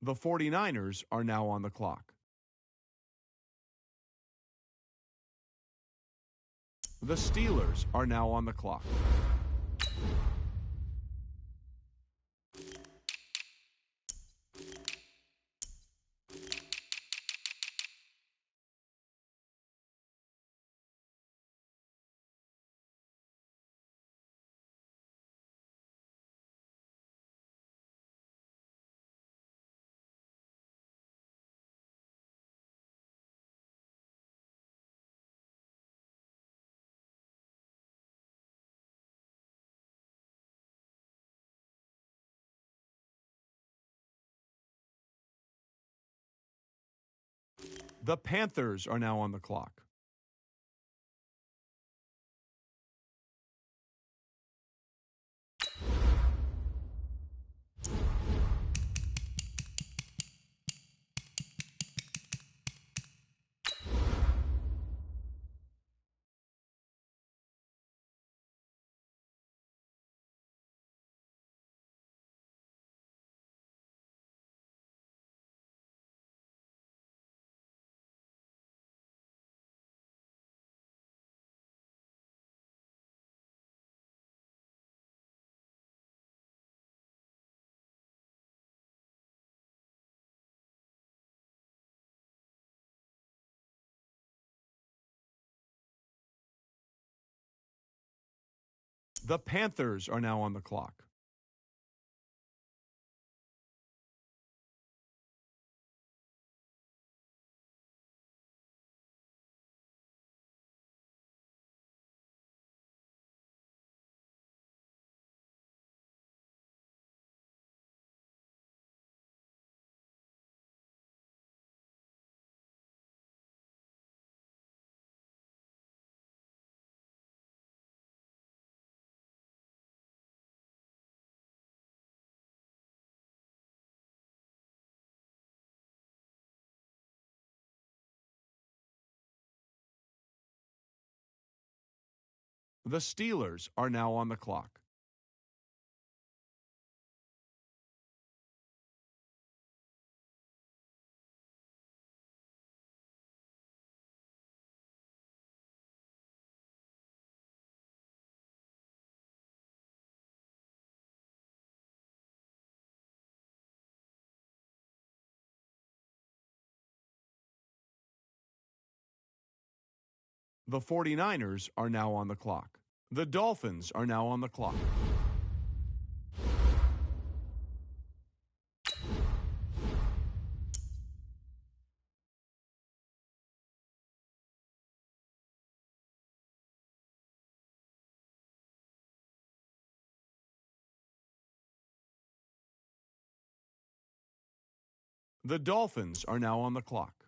The 49ers are now on the clock. The Steelers are now on the clock. The Panthers are now on the clock. The Panthers are now on the clock. The Steelers are now on the clock. The 49ers are now on the clock. The Dolphins are now on the clock. The Dolphins are now on the clock.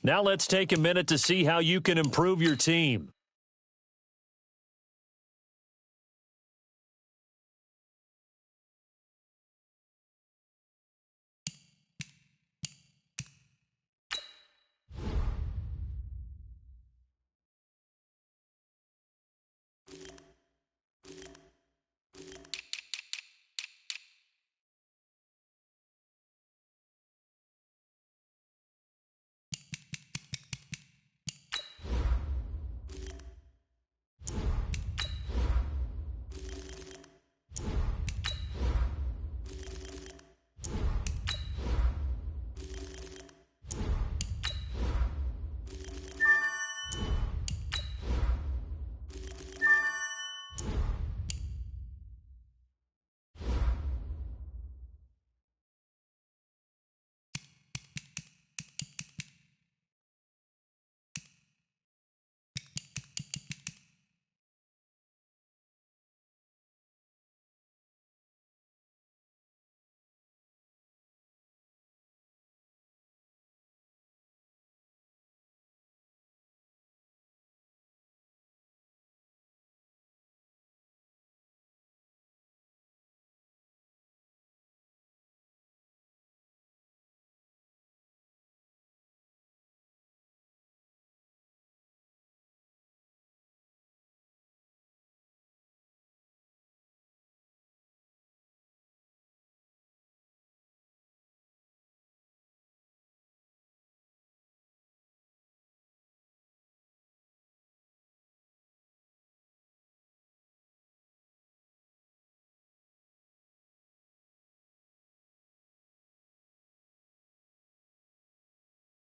Now let's take a minute to see how you can improve your team.